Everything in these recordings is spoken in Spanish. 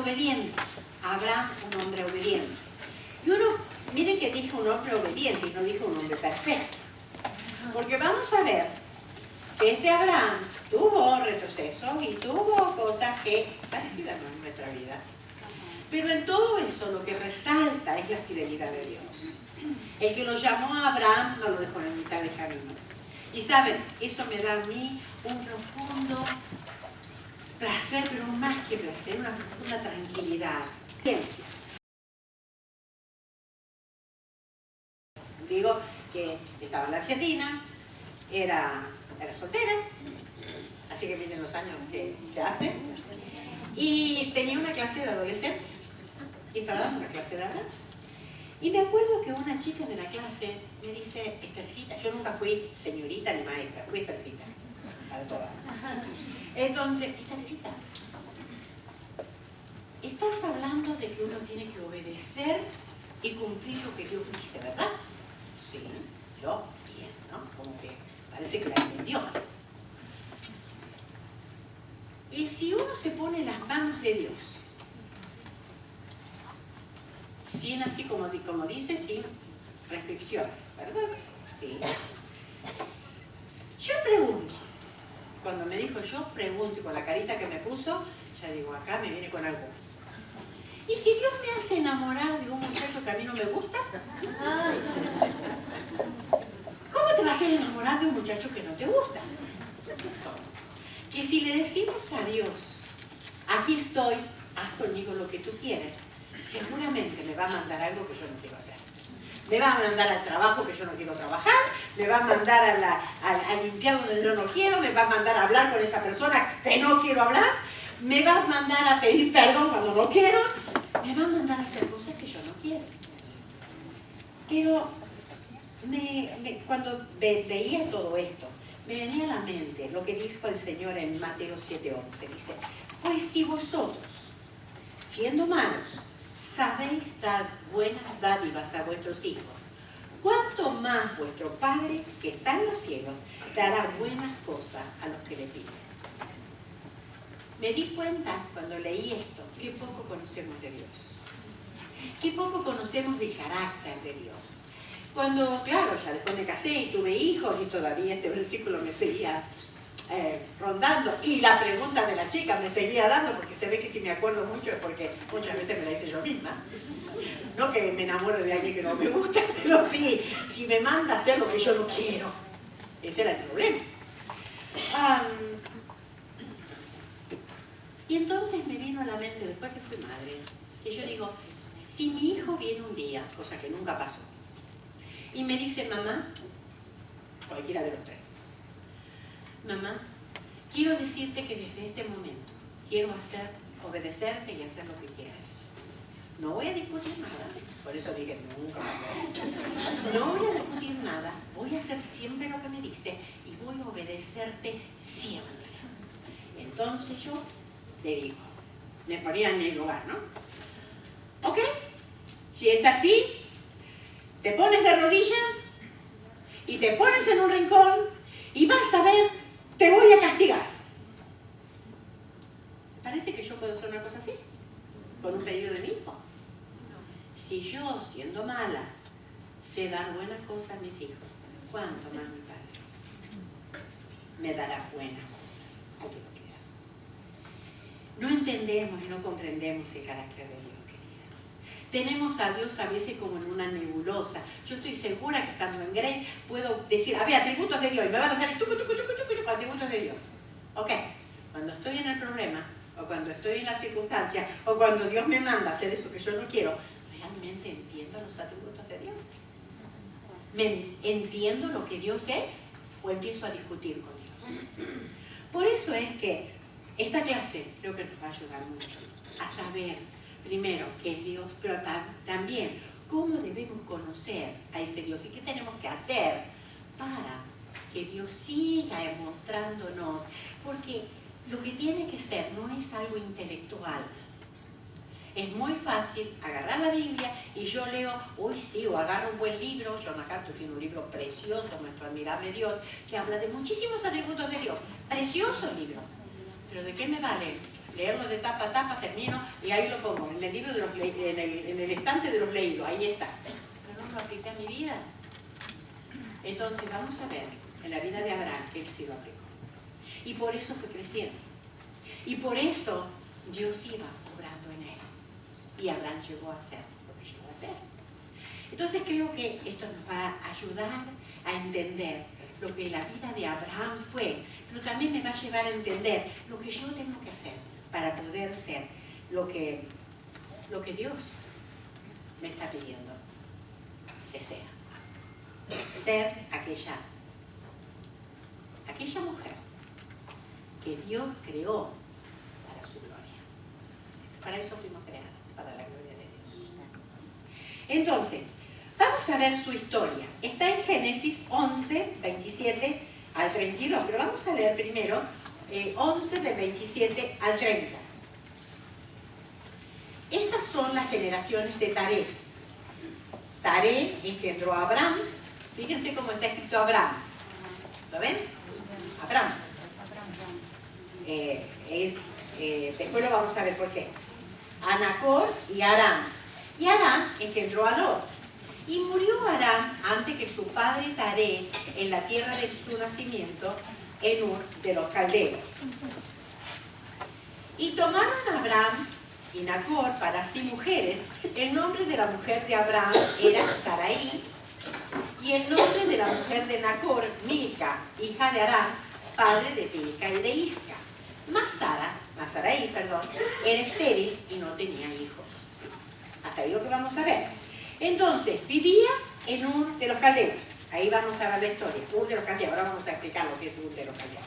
obedientes. Abraham, un hombre obediente. Y uno, miren que dijo un hombre obediente y no dijo un hombre perfecto. Porque vamos a ver que este Abraham tuvo retrocesos y tuvo cosas que parecidas en nuestra vida. Pero en todo eso lo que resalta es la fidelidad de Dios. El que lo llamó a Abraham no lo dejó en mitad de camino. Y saben, eso me da a mí un profundo placer, pero más que placer, una profunda tranquilidad. Ciencia. Digo que estaba en la Argentina, era soltera, así que miren los años que hace, y tenía una clase de adolescentes, y estaba dando una clase de Abraham. Y me acuerdo que una chica de la clase me dice, Esthercita, yo nunca fui señorita ni maestra, fui Esthercita, para todas. Entonces, Esthercita, estás hablando de que uno tiene que obedecer y cumplir lo que Dios dice, ¿verdad? Sí, yo bien, ¿no? Como que parece que la entendió. Y si uno se pone en las manos de Dios, sin así como dice, sin restricción, ¿verdad? Sí. Yo pregunto, cuando me dijo yo pregunto, y con la carita que me puso, ya digo, acá me viene con algo. ¿Y si Dios me hace enamorar de un muchacho que a mí no me gusta? ¿Cómo te vas a enamorar de un muchacho que no te gusta? Y si le decimos a Dios, aquí estoy, haz conmigo lo que tú quieres, seguramente me va a mandar algo que yo no quiero hacer. Me va a mandar al trabajo que yo no quiero trabajar, me va a mandar a limpiar donde yo no quiero, me va a mandar a hablar con esa persona que no quiero hablar, me va a mandar a pedir perdón cuando no quiero, me va a mandar a hacer cosas que yo no quiero. Pero cuando veía todo esto, me venía a la mente lo que dijo el Señor en Mateo 7:11. Dice, pues si vosotros, siendo malos, sabéis dar buenas dádivas a vuestros hijos, ¿cuánto más vuestro Padre que está en los cielos dará buenas cosas a los que le piden? Me di cuenta cuando leí esto que poco conocemos de Dios, que poco conocemos del carácter de Dios. Cuando, claro, ya después me casé y tuve hijos y todavía este versículo me seguía rondando y la pregunta de la chica me seguía dando, porque se ve que si me acuerdo mucho es porque muchas veces me la hice yo misma. No que me enamoro de alguien que no me gusta, pero sí, si me manda a hacer lo que yo no quiero. Ese era el problema. Y entonces me vino a la mente, después que fui madre, que yo digo, si mi hijo viene un día, cosa que nunca pasó, y me dice, mamá, cualquiera de los tres, mamá, quiero decirte que desde este momento quiero obedecerte y hacer lo que quieras. No voy a discutir nada, por eso dije nunca más. No voy a discutir nada, voy a hacer siempre lo que me dice y voy a obedecerte siempre. Entonces yo le digo, me ponía en mi lugar, ¿no? ¿Ok? Si es así, te pones de rodillas y te pones en un rincón y vas a ver, te voy a castigar. ¿Parece que yo puedo hacer una cosa así? ¿Con un pedido de mi hijo? Si yo, siendo mala, sé dar buenas cosas a mis hijos, ¿cuánto más mi Padre me dará buenas cosas al que lo quiera? No entendemos y no comprendemos el carácter de Dios, querida. Tenemos a Dios a veces como en una nebulosa. Yo estoy segura que estando en Grace puedo decir, a ver, atributos de Dios, y me van a salir atributos de Dios. Ok, cuando estoy en el problema, o cuando estoy en la circunstancia, o cuando Dios me manda a hacer eso que yo no quiero, ¿realmente entiendo los atributos de Dios? ¿Entiendo lo que Dios es? ¿O empiezo a discutir con Dios? Por eso es que esta clase creo que nos va a ayudar mucho a saber, primero, qué es Dios, pero también cómo debemos conocer a ese Dios y qué tenemos que hacer para que Dios siga mostrándonos. Porque lo que tiene que ser no es algo intelectual. Es muy fácil agarrar la Biblia y yo leo, uy sí, o agarro un buen libro. John MacArthur tiene un libro precioso, Nuestro Admirable Dios, que habla de muchísimos atributos de Dios. Precioso libro. Pero ¿de qué me vale leerlo de tapa a tapa, termino y ahí lo pongo, en el libro de los en el estante de los leídos, ahí está. Pero no lo apliqué a mi vida. Entonces vamos a ver en la vida de Abraham que él sí lo aplicó. Y por eso fue creciendo. Y por eso Dios iba obrando en él. Y Abraham llegó a hacer lo que llegó a hacer. Entonces creo que esto nos va a ayudar a entender lo que la vida de Abraham fue, pero también me va a llevar a entender lo que yo tengo que hacer para poder ser lo que Dios me está pidiendo que sea. Ser aquella mujer que Dios creó para su gloria. Para eso fuimos creados, para la gloria de Dios. Entonces, vamos a ver su historia. Está en Génesis 11, 27 al 32, pero vamos a leer primero 11 del 27 al 30. Estas son las generaciones de Taré. Taré engendró a Abraham. Fíjense cómo está escrito Abraham. ¿Lo ven? Abraham. Después lo vamos a ver por qué. A Nacor y Harán. Y Harán engendró a Lot. Y murió Harán antes que su padre Taré en la tierra de su nacimiento, en Ur de los Caldeos. Y tomaron a Abraham y Nacor para sí mujeres. El nombre de la mujer de Abraham era Sarai, y el nombre de la mujer de Nacor, Milca, hija de Harán, padre de Milca y de Isca. Mas Sarai, era estéril y no tenía hijos. Hasta ahí lo que vamos a ver. Entonces, vivía en Ur de los Caldeos. Ahí vamos a ver la historia. Ur de los Caldeos. Ahora vamos a explicar lo que es Ur de los Caldeos.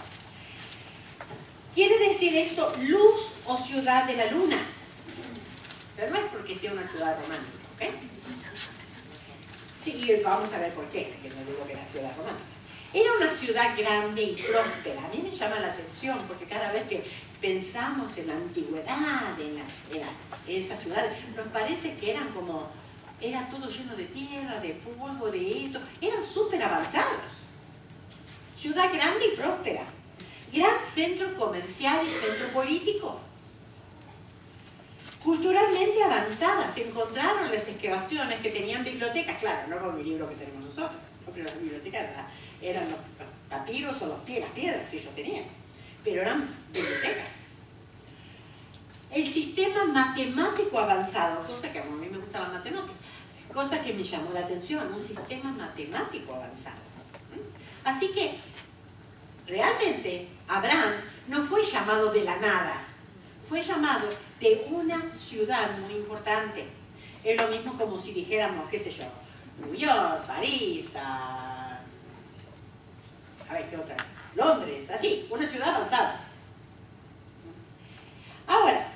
¿Quiere decir esto luz o ciudad de la luna? Pero no es porque sea una ciudad romántica, ¿ok? Sí, vamos a ver por qué, que no digo que era ciudad romántica. Era una ciudad grande y próspera. A mí me llama la atención porque cada vez que pensamos en la antigüedad, en esas ciudades, nos parece que eran como, era todo lleno de tierra, de polvo, de esto. Eran súper avanzados. Ciudad grande y próspera. Gran centro comercial y centro político. Culturalmente avanzada. Se encontraron las excavaciones que tenían bibliotecas. Claro, no como el libro que tenemos nosotros, porque las bibliotecas eran los papiros o las piedras que ellos tenían. Pero eran bibliotecas. El sistema matemático avanzado, cosa que a mí me gusta la matemática, cosa que me llamó la atención, un sistema matemático avanzado. Así que, realmente, Abraham no fue llamado de la nada, fue llamado de una ciudad muy importante. Es lo mismo como si dijéramos, qué sé yo, New York, París, a ver, ¿qué otra? Londres, así, una ciudad avanzada. Ahora,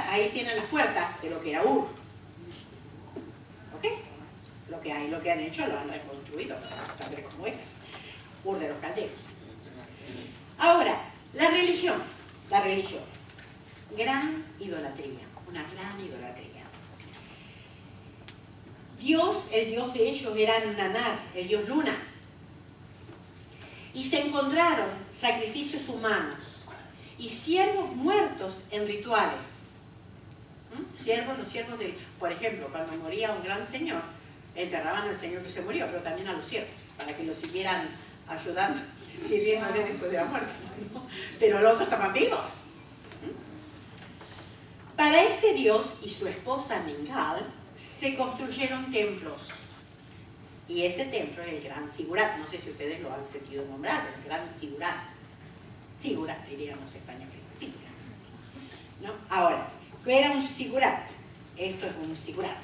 ahí tienen las puertas de lo que era Ur. ¿Ok? Lo que han hecho lo han reconstruido, tal vez como es. Ur de los Caldeos. Ahora, la religión. Gran idolatría, una gran idolatría. Dios, el Dios de ellos era Nanar, el Dios Luna. Y se encontraron sacrificios humanos y siervos muertos en rituales. Los siervos de, por ejemplo, cuando moría un gran señor, enterraban al señor que se murió, pero también a los siervos, para que los siguieran ayudando, sirviéndole después de la muerte. Pero los otros estaban vivos. Para este dios y su esposa Ningal se construyeron templos. Y ese templo es el Gran Sigurat. No sé si ustedes lo han sentido nombrar, el Gran Sigurat. Sigurat, diríamos español. ¿No? Ahora, ¿qué era un Sigurat? Esto es un Sigurat.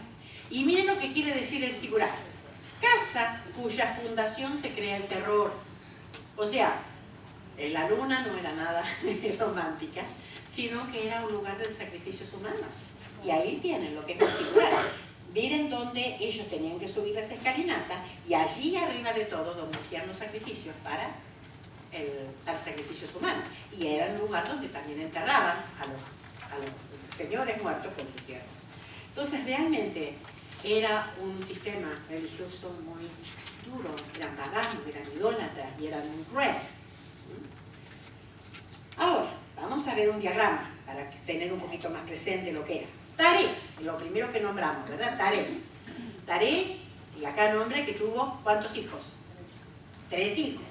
Y miren lo que quiere decir el Sigurat. Casa cuya fundación se crea el terror. O sea, la luna no era nada romántica, sino que era un lugar de sacrificios humanos. Y ahí tienen lo que es un Sigurat. Miren donde ellos tenían que subir las escalinatas y allí arriba de todo donde hacían los sacrificios para sacrificios humanos. Y era un lugar donde también enterraban a los señores muertos con sus tierras. Entonces realmente era un sistema religioso muy duro, eran paganos, eran idólatras y eran muy crueles. Ahora, vamos a ver un diagrama para tener un poquito más presente lo que era. Taré, lo primero que nombramos, ¿verdad? Taré. Taré, y acá nombre que tuvo, ¿cuántos hijos? 3 hijos.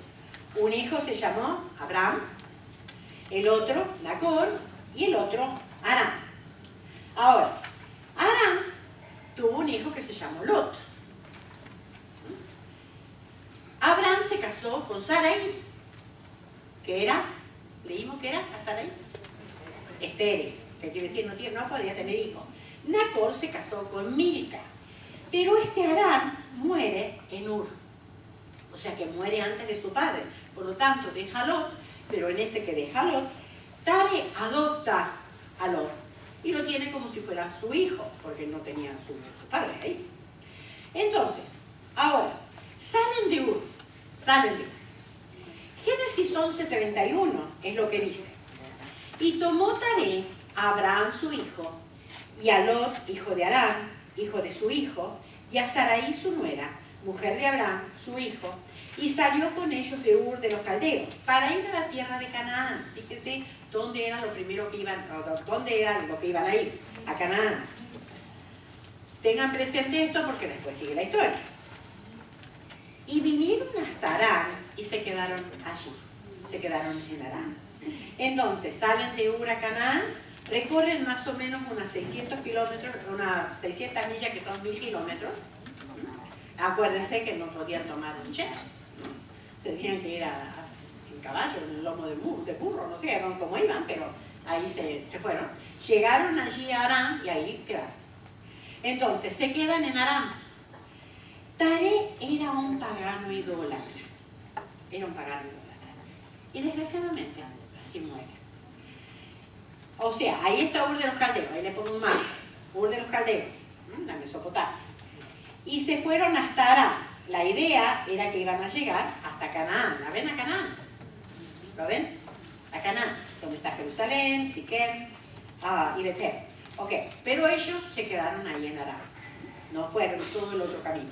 Un hijo se llamó Abraham, el otro Nacor y el otro Harán. Ahora, Harán tuvo un hijo que se llamó Lot. Abraham se casó con Sarai, que era, leímos que era a Sarai, estéril, que quiere decir no podía tener hijos. Nacor se casó con Milca, pero este Harán muere en Ur, o sea que muere antes de su padre, por lo tanto deja a Lot, pero en este que deja a Lot, Tare adopta a Lot y lo tiene como si fuera su hijo, porque no tenía su padre ahí. Entonces, ahora, salen de Ur. Génesis 11:31 es lo que dice. Y tomó Taré a Abraham su hijo, y a Lot, hijo de Harán, hijo de su hijo, y a Sarai su nuera, mujer de Abraham, su hijo, y salió con ellos de Ur de los Caldeos, para ir a la tierra de Canaán. Fíjense dónde era lo primero que iban, dónde era lo que iban a ir, a Canaán. Tengan presente esto porque después sigue la historia. Y vinieron hasta Harán y se quedaron allí, se quedaron en Harán. Entonces salen de Ur a Canaán, recorren más o menos unas 600 kilómetros, unas 600 millas que son 1000 kilómetros. Acuérdense que no podían tomar un jet, ¿no? Se tenían que ir en caballo, en el lomo de burro, no sé cómo iban, pero ahí se fueron. Llegaron allí a Harán y ahí quedaron. Entonces se quedan en Harán. Taré era un pagano idólatra. Era un pagano idólatra. Y desgraciadamente así muere. O sea, ahí está Ur de los Caldeos, ahí le pongo un mapa. Ur de los Caldeos, la Mesopotamia. Y se fueron hasta Harán. La idea era que iban a llegar hasta Canaán. ¿La ven a Canaán? ¿Lo ven? A Canaán, donde está Jerusalén, Siquem y Betel. Ok, pero ellos se quedaron ahí en Harán. No fueron todo el otro camino.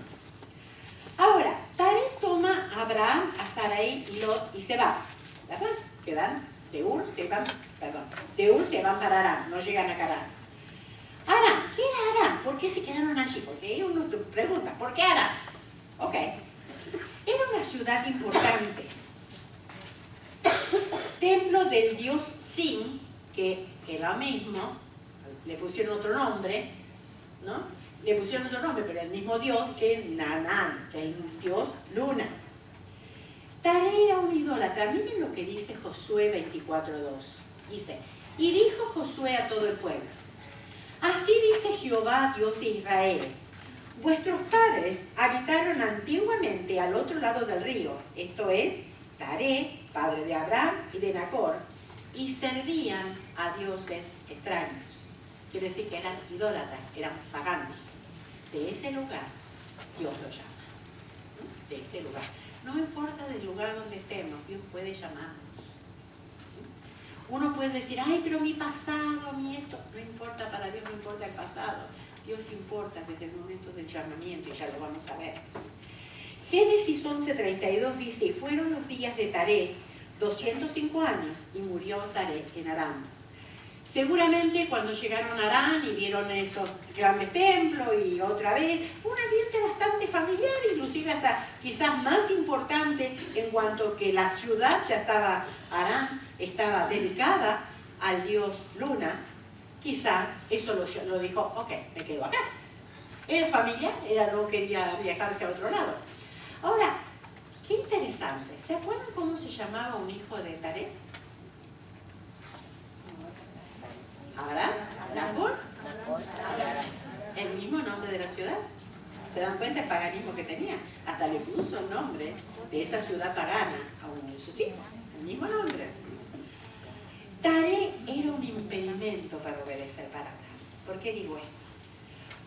Ahora, Taré toma a Abraham, a Sarai y Lot y se va, ¿verdad? Quedan de Ur, de Ur se van para Harán, no llegan a Canaán. Harán, ¿qué era Harán? ¿Por qué se quedaron allí? Porque ahí uno se pregunta, ¿por qué Harán? Ok, era una ciudad importante, templo del dios Sin, que era mismo, le pusieron otro nombre, ¿no? Le pusieron otro nombre, pero el mismo dios que Nanán, que es un dios luna. Taré era un idólatra. Miren lo que dice Josué 24:2. Dice, y dijo Josué a todo el pueblo, así dice Jehová, Dios de Israel, vuestros padres habitaron antiguamente al otro lado del río, esto es, Taré, padre de Abraham y de Nacor, y servían a dioses extraños. Quiere decir que eran idólatras, eran paganos. De ese lugar, Dios lo llama. De ese lugar. No importa del lugar donde estemos, Dios puede llamarnos. Uno puede decir, ay, pero mi pasado, mi esto. No importa, para Dios no importa el pasado. Dios importa desde el momento del llamamiento, y ya lo vamos a ver. Génesis 11:32 dice, y fueron los días de Taré 205 años, y murió Taré en Harán. Seguramente cuando llegaron a Harán y vieron esos grandes templos y otra vez, un ambiente bastante familiar, inclusive hasta quizás más importante en cuanto que la ciudad ya estaba, Harán estaba dedicada al dios Luna, quizás eso lo dijo, ok, me quedo acá. Era familiar, no quería viajarse a otro lado. Ahora, qué interesante, ¿se acuerdan cómo se llamaba un hijo de Taré? Abraham, Nacor, el mismo nombre de la ciudad. ¿Se dan cuenta el paganismo que tenía? Hasta le puso el nombre de esa ciudad pagana a uno de sus hijos, el mismo nombre. Taré era un impedimento para obedecer para Abraham. ¿Por qué digo esto?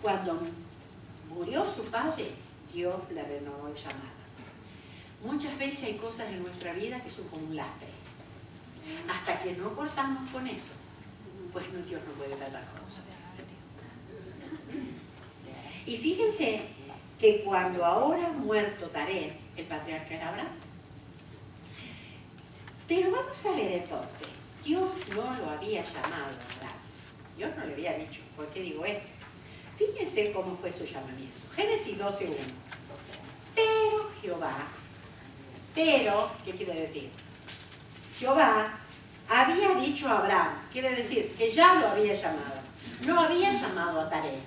Cuando murió su padre, Dios le renovó el llamado. Muchas veces hay cosas en nuestra vida que son como un lastre. Hasta que no cortamos con eso, pues no, Dios no puede tratar con nosotros. Y fíjense que cuando ahora ha muerto Taré, el patriarca era Abraham. Pero vamos a ver entonces, Dios no lo había llamado a Abraham. Dios no le había dicho. ¿Por qué digo esto? Fíjense cómo fue su llamamiento. Génesis 12:1. Pero Jehová, ¿qué quiere decir? Jehová había dicho a Abraham, quiere decir que ya lo había llamado. No había llamado a Taré.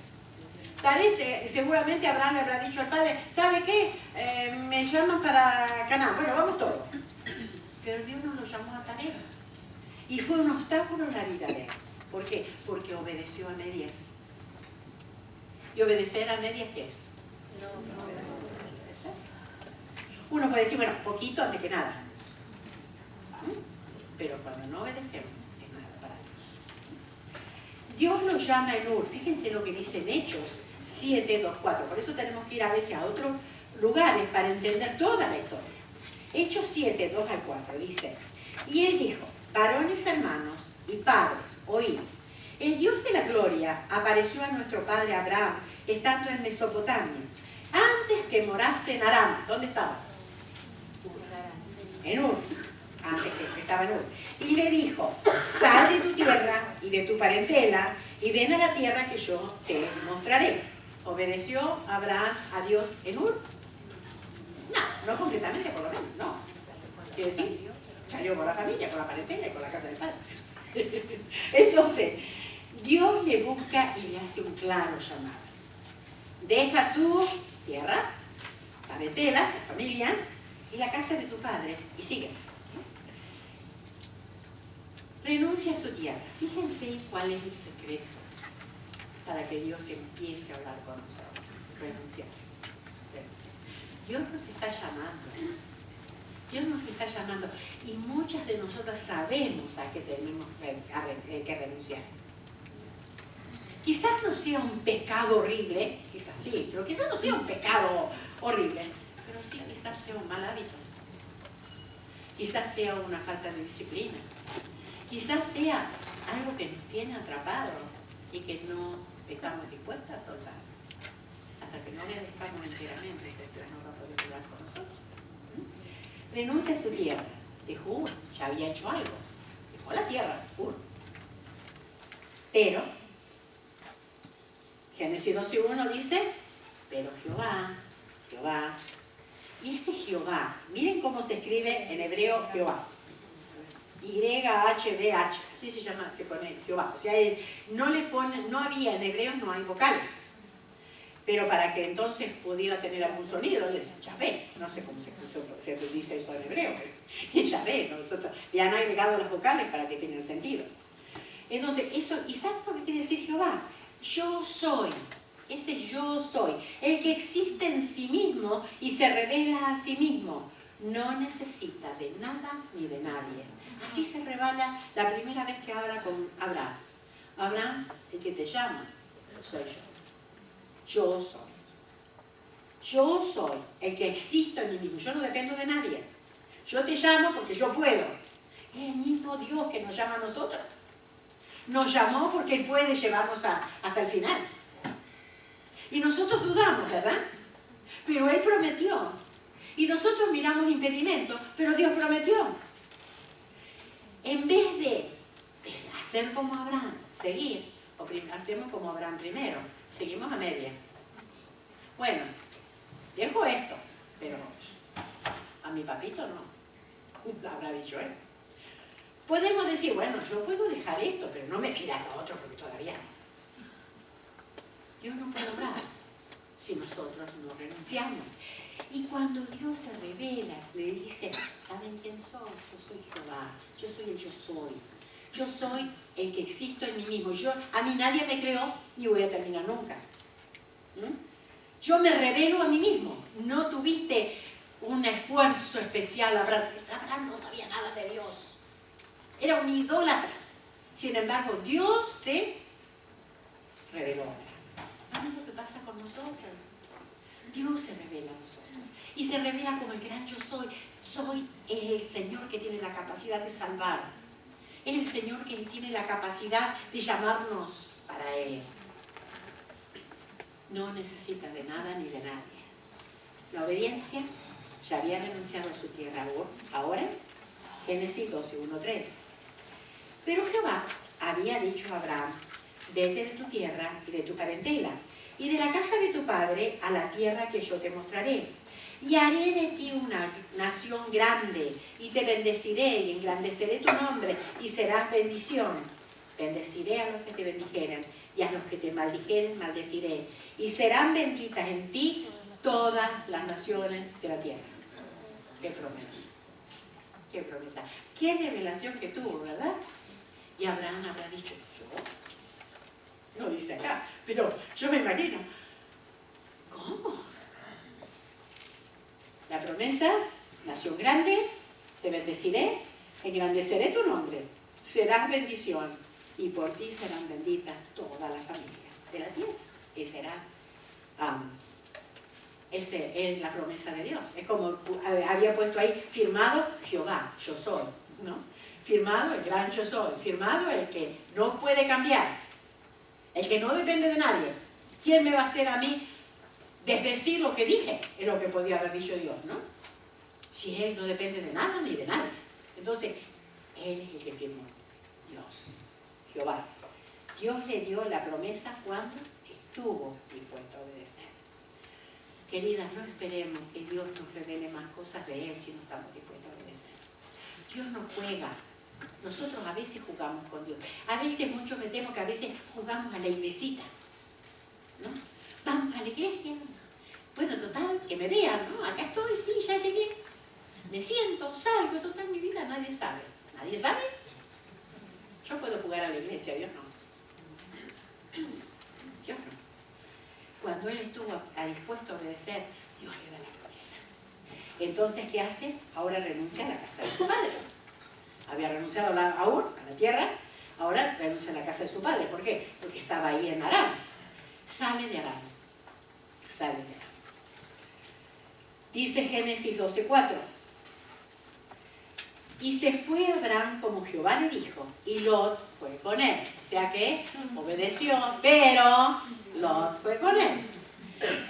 Taré seguramente Abraham le habrá dicho al padre, ¿sabe qué? Me llaman para Canaán. Bueno, vamos todos. Pero Dios no lo llamó a Taré. Y fue un obstáculo en la vida de él. ¿Por qué? Porque obedeció a medias. ¿Y obedecer a medias qué es? No obedecer. Uno puede decir, bueno, poquito antes que nada. Pero cuando no obedecemos, es nada para Dios. Dios lo llama en Ur. Fíjense lo que dice en Hechos 7:2-4. Por eso tenemos que ir a veces a otros lugares para entender toda la historia. Hechos 7:2-4 dice, y él dijo, varones hermanos y padres, oíd, el Dios de la gloria apareció a nuestro padre Abraham estando en Mesopotamia, antes que morase en Aram. ¿Dónde estaba? En Ur. Antes que estaba en Ur. Y le dijo, sal de tu tierra y de tu parentela y ven a la tierra que yo te mostraré. ¿Obedeció Abraham a Dios en Ur? No completamente, por lo menos, no. Quiere decir, salió con la familia, con la parentela y con la casa del padre. Entonces, Dios le busca y le hace un claro llamado. Deja tu tierra, parentela, la familia y la casa de tu padre y sigue. Renuncia a su tierra. Fíjense cuál es el secreto para que Dios empiece a hablar con nosotros. Renunciar. Dios nos está llamando. Dios nos está llamando. Y muchas de nosotras sabemos a qué tenemos que renunciar. Quizás no sea un pecado horrible, quizás sí, pero quizás no sea un pecado horrible, pero sí quizás sea un mal hábito. Quizás sea una falta de disciplina. Quizás sea algo que nos tiene atrapados y que no estamos dispuestos a soltar. Hasta que no obedezcamos enteramente, Dios no va a poder hablar con nosotros. Renuncia a su tierra. Dejó Ur, ya había hecho algo. Dejó la tierra, Ur. Pero, Génesis 12:1 dice, pero Jehová. Y ese Jehová, miren cómo se escribe en hebreo Jehová. YHWH, así se llama, se pone Jehová. O sea, no había en hebreo, no hay vocales. Pero para que entonces pudiera tener algún sonido, le decía Yahvé. No sé cómo se dice eso en hebreo, pero Yahvé, nosotros ya han agregado las vocales para que tengan sentido. Entonces, eso, ¿y sabes lo que quiere decir Jehová? Yo soy. Ese yo soy. El que existe en sí mismo y se revela a sí mismo. No necesita de nada ni de nadie. Así se revela la primera vez que habla con Abraham. Abraham, el que te llama, soy yo. Yo soy. Yo soy el que existo en mí mismo. Yo no dependo de nadie. Yo te llamo porque yo puedo. Es el mismo Dios que nos llama a nosotros. Nos llamó porque Él puede llevarnos hasta el final. Y nosotros dudamos, ¿verdad? Pero Él prometió. Y nosotros miramos impedimentos, pero Dios prometió. En vez de hacer como Abraham, seguir, o hacemos como Abraham primero, seguimos a media. Bueno, dejo esto, pero a mi papito no. Lo habrá dicho él. Podemos decir, bueno, yo puedo dejar esto, pero no me pidas a otro porque todavía no. Dios no puede obrar si nosotros no renunciamos. Y cuando Dios se revela, le dice, ¿saben quién soy? Yo soy Jehová, yo soy el yo soy. Yo soy el que existo en mí mismo. A mí nadie me creó ni voy a terminar nunca. Yo me revelo a mí mismo. No tuviste un esfuerzo especial. Abraham no sabía nada de Dios. Era un idólatra. Sin embargo, Dios se reveló a Abraham. ¿Sabes lo que pasa con nosotros? Dios se revela a nosotros. Y se revela como el gran yo soy. Soy el Señor que tiene la capacidad de salvar. Es el Señor que tiene la capacidad de llamarnos para Él. No necesita de nada ni de nadie. La obediencia, ya había renunciado a su tierra. Ahora, Génesis 12:1-3. Pero Jehová había dicho a Abraham, vete de tu tierra y de tu parentela, y de la casa de tu padre a la tierra que yo te mostraré. Y haré de ti una nación grande, y te bendeciré y engrandeceré tu nombre, y serás bendición. Bendeciré a los que te bendijeren, y a los que te maldijeren maldeciré. Y serán benditas en ti todas las naciones de la tierra. ¡Qué promesa! ¡Qué promesa! ¡Qué revelación que tuvo!, ¿verdad? Y Abraham habrá dicho, ¿yo? No dice acá, pero yo me imagino, ¿cómo? La promesa, nación grande, te bendeciré, engrandeceré tu nombre, serás bendición, y por ti serán benditas todas las familias de la tierra. Esa es la promesa de Dios. Es como había puesto ahí, firmado Jehová, yo soy, ¿no? Firmado el gran yo soy, firmado el que no puede cambiar, el que no depende de nadie. ¿Quién me va a hacer a mí desdecir lo que dije? Es lo que podía haber dicho Dios, ¿no? Si Él no depende de nada ni de nadie. Entonces, Él es el que firmó, Dios, Jehová. Dios le dio la promesa cuando estuvo dispuesto a obedecer. Queridas, no esperemos que Dios nos revele más cosas de Él si no estamos dispuestos a obedecer. Dios no juega. Nosotros a veces jugamos con Dios. A veces, mucho me temo que a veces jugamos a la iglesita, ¿no? Vamos a la iglesia. Bueno, total, que me vean, ¿no? Acá estoy, sí, ya llegué. Me siento, salgo, total, mi vida nadie sabe. ¿Nadie sabe? Yo puedo jugar a la iglesia, Dios no. Dios no. Cuando Él estuvo dispuesto a obedecer, Dios le da la promesa. Entonces, ¿qué hace? Ahora renuncia a la casa de su padre. Había renunciado a la tierra, ahora renuncia a la casa de su padre. ¿Por qué? Porque estaba ahí en Aram. Sale de Aram. Sale de Aram. Dice Génesis 12:4. Y se fue Abraham como Jehová le dijo, y Lot fue con él. O sea que obedeció, pero Lot fue con él.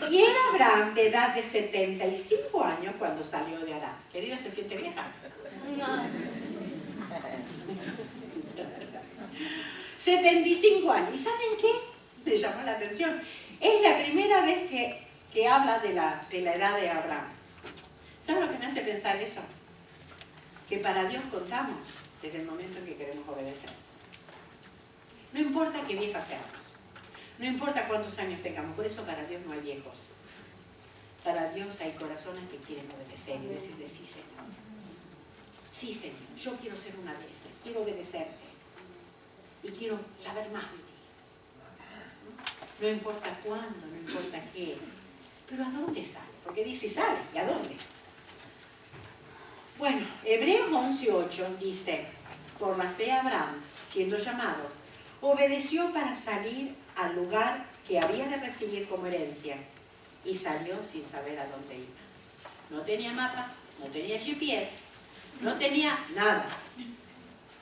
Y era Abraham de edad de 75 años cuando salió de Aram. Querida, ¿se siente vieja? No. 75 años. ¿Y saben qué? Me llamó la atención. Es la primera vez que habla de la edad de Abraham. ¿Saben lo que me hace pensar eso? Que para Dios contamos desde el momento en que queremos obedecer. No importa qué viejas seamos. No importa cuántos años tengamos. Por eso para Dios no hay viejos. Para Dios hay corazones que quieren obedecer y decirle sí, Señor. Sí, Señor. Yo quiero ser una de esas. Quiero obedecerte. Y quiero saber más de ti. No importa cuándo, no importa qué. Pero ¿a dónde sale? Porque dice sale. ¿Y a dónde? Bueno, Hebreos 11:8 dice, por la fe Abraham, siendo llamado, obedeció para salir al lugar que había de recibir como herencia y salió sin saber a dónde iba. No tenía mapa, no tenía GPS, no tenía nada,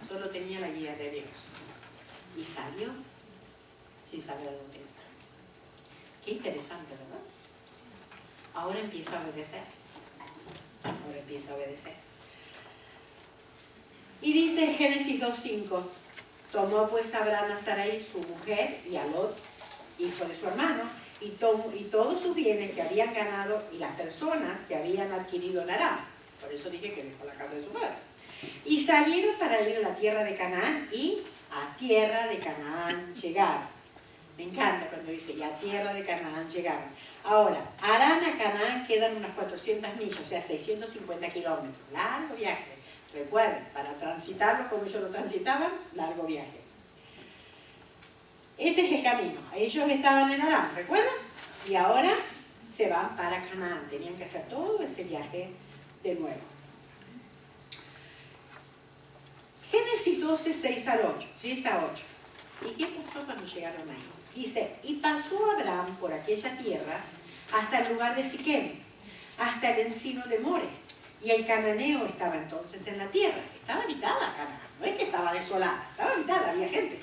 solo tenía la guía de Dios. Y salió sin saber a dónde iba. Qué interesante, ¿verdad? Ahora empieza a obedecer. Ahora empieza a obedecer. Y dice Génesis 2:5, tomó pues Abraham a Sarai su mujer y a Lot, hijo de su hermano, y todos sus bienes que habían ganado y las personas que habían adquirido en Aram. Por eso dije que dejó la casa de su padre. Y salieron para ir a la tierra de Canaán y a tierra de Canaán llegaron. Me encanta cuando dice, y a tierra de Canaán llegaron. Ahora, Harán a Canaán quedan unas 400 millas, o sea, 650 kilómetros. Largo viaje. Recuerden, para transitarlo como ellos lo transitaban, largo viaje. Este es el camino. Ellos estaban en Harán, ¿recuerdan? Y ahora se van para Canaán. Tenían que hacer todo ese viaje de nuevo. Génesis 12, 6 a 8. ¿Y qué pasó cuando llegaron ahí? Dice, y pasó Abraham por aquella tierra hasta el lugar de Siquem, hasta el encino de More. Y el cananeo estaba entonces en la tierra. Estaba habitada Canaán, no es que estaba desolada, estaba habitada, había gente.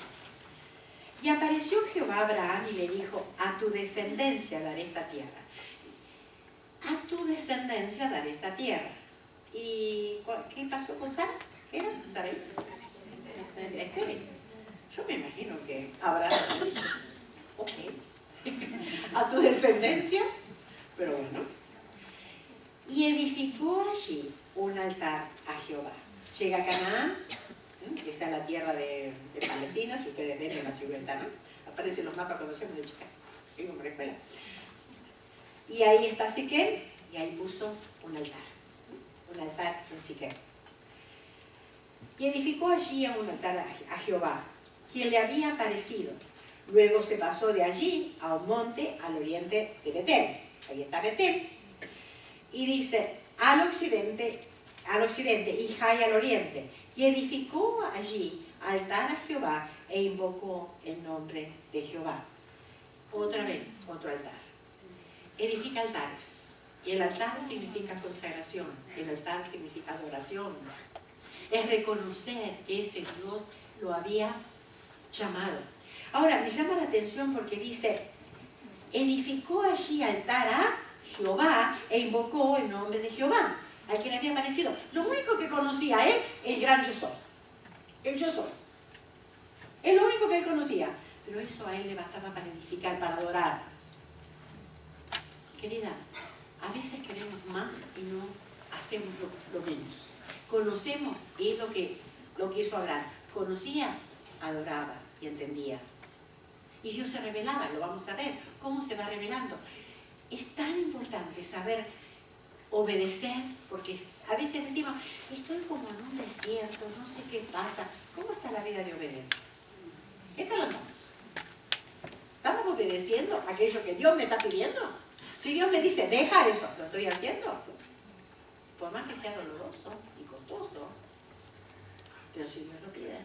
Y apareció Jehová a Abraham y le dijo, a tu descendencia daré esta tierra. A tu descendencia daré esta tierra. ¿Y qué pasó con Sara? ¿Qué era? Sarai. estéril. Yo me imagino que Abraham dicho, ok, a tu descendencia, pero bueno. Y edificó allí un altar a Jehová. Llega a Canaán, esa es la tierra de Palestina, si ustedes ven en la ciudad, ¿no? Aparecen los mapas cuando hacemos de chica, digo por la escuela. Y ahí está Siquem, y ahí puso un altar en Siquem. Y edificó allí un altar a Jehová, quien le había aparecido. Luego se pasó de allí a un monte al oriente de Betel. Ahí está Betel. Y dice, al occidente y Jai al oriente. Y edificó allí altar a Jehová e invocó el nombre de Jehová. Otra vez, otro altar. Edifica altares. Y el altar significa consagración. El altar significa adoración. Es reconocer que ese Dios lo había llamado. Ahora, me llama la atención porque dice, edificó allí altar a Jehová e invocó el nombre de Jehová, al quien había aparecido. Lo único que conocía él, el gran yo soy. El yo soy. Es lo único que él conocía. Pero eso a él le bastaba para edificar, para adorar. Querida, a veces queremos más y no hacemos lo menos. Conocemos, y es lo que hizo Abraham. Conocía, adoraba y entendía. Y Dios se revelaba, lo vamos a ver, cómo se va revelando. Es tan importante saber obedecer, porque a veces decimos, estoy como en un desierto, no sé qué pasa. ¿Cómo está la vida de obediencia? ¿Qué tal andamos? ¿Estamos obedeciendo aquello que Dios me está pidiendo? Si Dios me dice, deja eso, ¿lo estoy haciendo? Por más que sea doloroso y costoso, pero si Dios lo pide.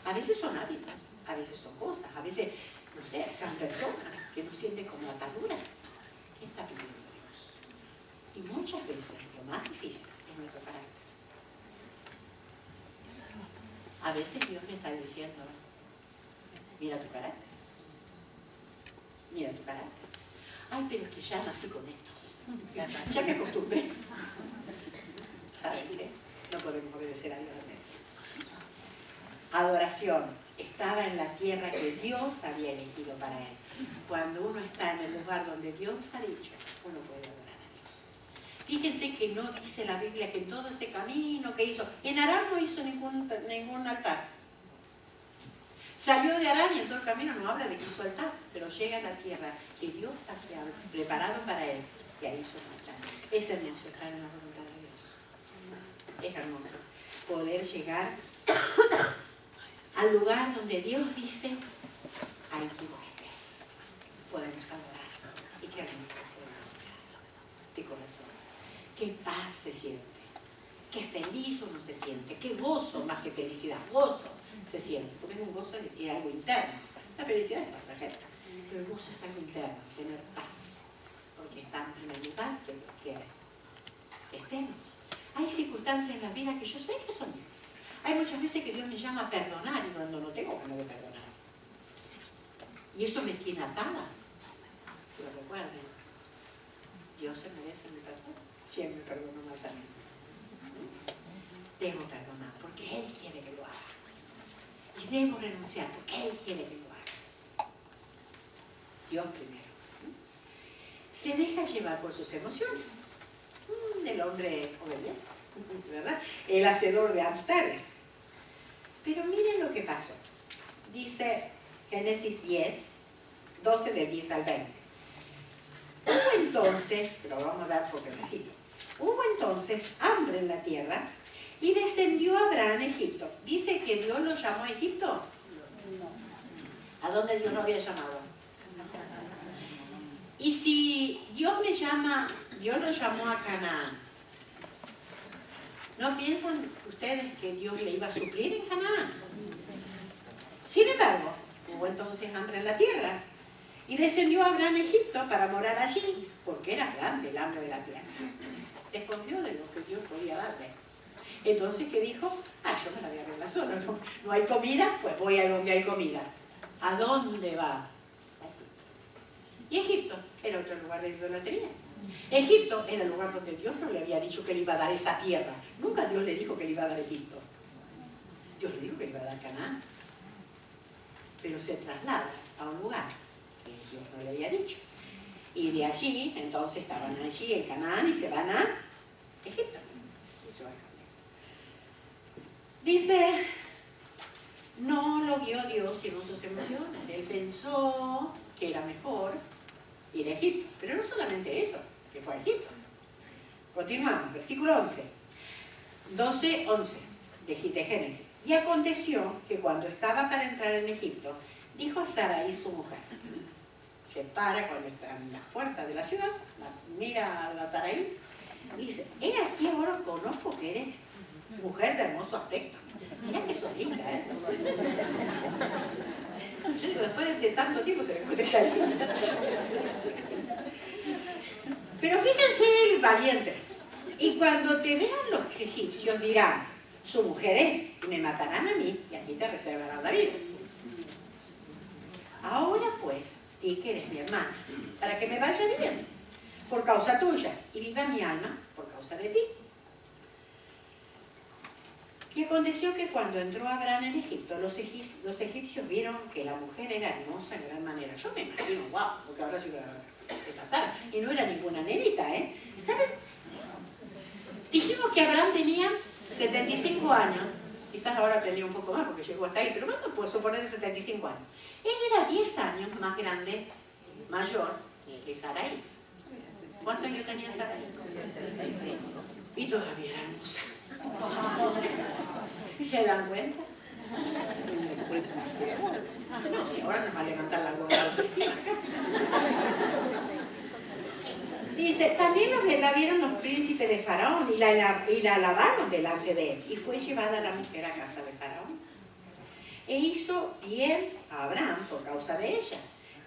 A veces son hábitos, a veces son cosas, a veces, no sé, son personas que no sienten como atadura. ¿Qué está pidiendo Dios? Y muchas veces lo más difícil es nuestro carácter. A veces Dios me está diciendo, mira tu carácter. Mira tu carácter. Ay, pero es que ya nací con esto. Ya me acostumbré. ¿Sabes qué? No podemos obedecer a Dios. Adoración. Estaba en la tierra que Dios había elegido para él. Cuando uno está en el lugar donde Dios ha dicho, uno puede adorar a Dios. Fíjense que no dice la Biblia que en todo ese camino que hizo, en Harán no hizo ningún altar. Salió de Harán y en todo el camino no habla de que hizo altar, pero llega a la tierra que Dios había preparado para él y ahí hizo un altar. Es hermoso estar en la voluntad de Dios. Es hermoso poder llegar al lugar donde Dios dice, ahí tú estés. Podemos adorar. Y qué hermoso de corazón. Qué paz se siente. Qué feliz uno se siente. Qué gozo más que felicidad. Gozo se siente. Porque es un gozo y algo interno. La felicidad es pasajera. Pero el gozo es algo interno. Tener paz. Porque estamos en el lugar que Dios quiere que estemos. Hay circunstancias en la vida que yo sé que son difíciles. Hay muchas veces que Dios me llama a perdonar y cuando no tengo ganas de perdonar. Y eso me tiene atada. Pero recuerden, Dios se merece mi perdón. Siempre perdono más a mí. Debo perdonar porque Él quiere que lo haga. Y debo renunciar porque Él quiere que lo haga. Dios primero. Se deja llevar por sus emociones. El hombre obediente, ¿verdad? El hacedor de altares. Pero miren lo que pasó. Dice Génesis 10, 12 del 10 al 20. Hubo entonces, pero vamos a dar por pedacito. Hubo entonces hambre en la tierra y descendió Abraham a Egipto. Dice que Dios lo llamó a Egipto. No. ¿A dónde Dios lo había llamado? Y si Dios me llama, Dios lo llamó a Canaán. ¿No piensan ustedes que Dios le iba a suplir en Canaán? Sin embargo, hubo entonces hambre en la tierra. Y descendió Abraham a Egipto para morar allí, porque era grande el hambre de la tierra. Escondió de lo que Dios podía darle. Entonces, ¿qué dijo? Yo me la voy a arreglar solo. No hay comida, pues voy a donde hay comida. ¿A dónde va? Y Egipto era otro lugar de idolatría. Egipto era el lugar donde Dios no le había dicho que le iba a dar esa tierra. Nunca Dios le dijo que le iba a dar Egipto. Dios le dijo que le iba a dar Canaán. Pero se traslada a un lugar que Dios no le había dicho. Y de allí, entonces estaban allí en Canaán y se van a Egipto. Dice, no lo vio Dios sino sus emociones. Él pensó que era mejor ir a Egipto. Pero no solamente eso, que fue a Egipto. Continuamos, versículo 11. 12:11 de Génesis. Y aconteció que cuando estaba para entrar en Egipto, dijo a Sarai su mujer, se para cuando está en las puertas de la ciudad, mira a la Sarai y dice, he aquí ahora conozco que eres mujer de hermoso aspecto. Mira que sos linda, ¿eh? Yo digo, después de tanto tiempo se me puede caer. Pero fíjense el valiente. Y cuando te vean los egipcios dirán, su mujer es, y me matarán a mí, y aquí te reservarán la vida. Ahora pues, di que eres mi hermana, para que me vaya bien, por causa tuya, y viva mi alma por causa de ti. Y aconteció que cuando entró Abraham en Egipto, los egipcios vieron que la mujer era hermosa en gran manera. Yo me imagino, wow, porque ahora sí que pasara. Y no era ninguna nenita, ¿eh? ¿Saben? Dijimos que Abraham tenía 75 años. Quizás ahora tenía un poco más porque llegó hasta ahí, pero vamos a suponer de 75 años. Él era 10 años más grande, mayor que Sarai. ¿Cuántos años tenía Sarai? Y todavía era hermosa. ¿Se dan cuenta? No, si ahora nos va a levantar la autoestima acá. Dice, también la vieron los príncipes de Faraón y la alabaron delante de él. Y fue llevada la mujer a casa de Faraón. E hizo bien a Abraham por causa de ella.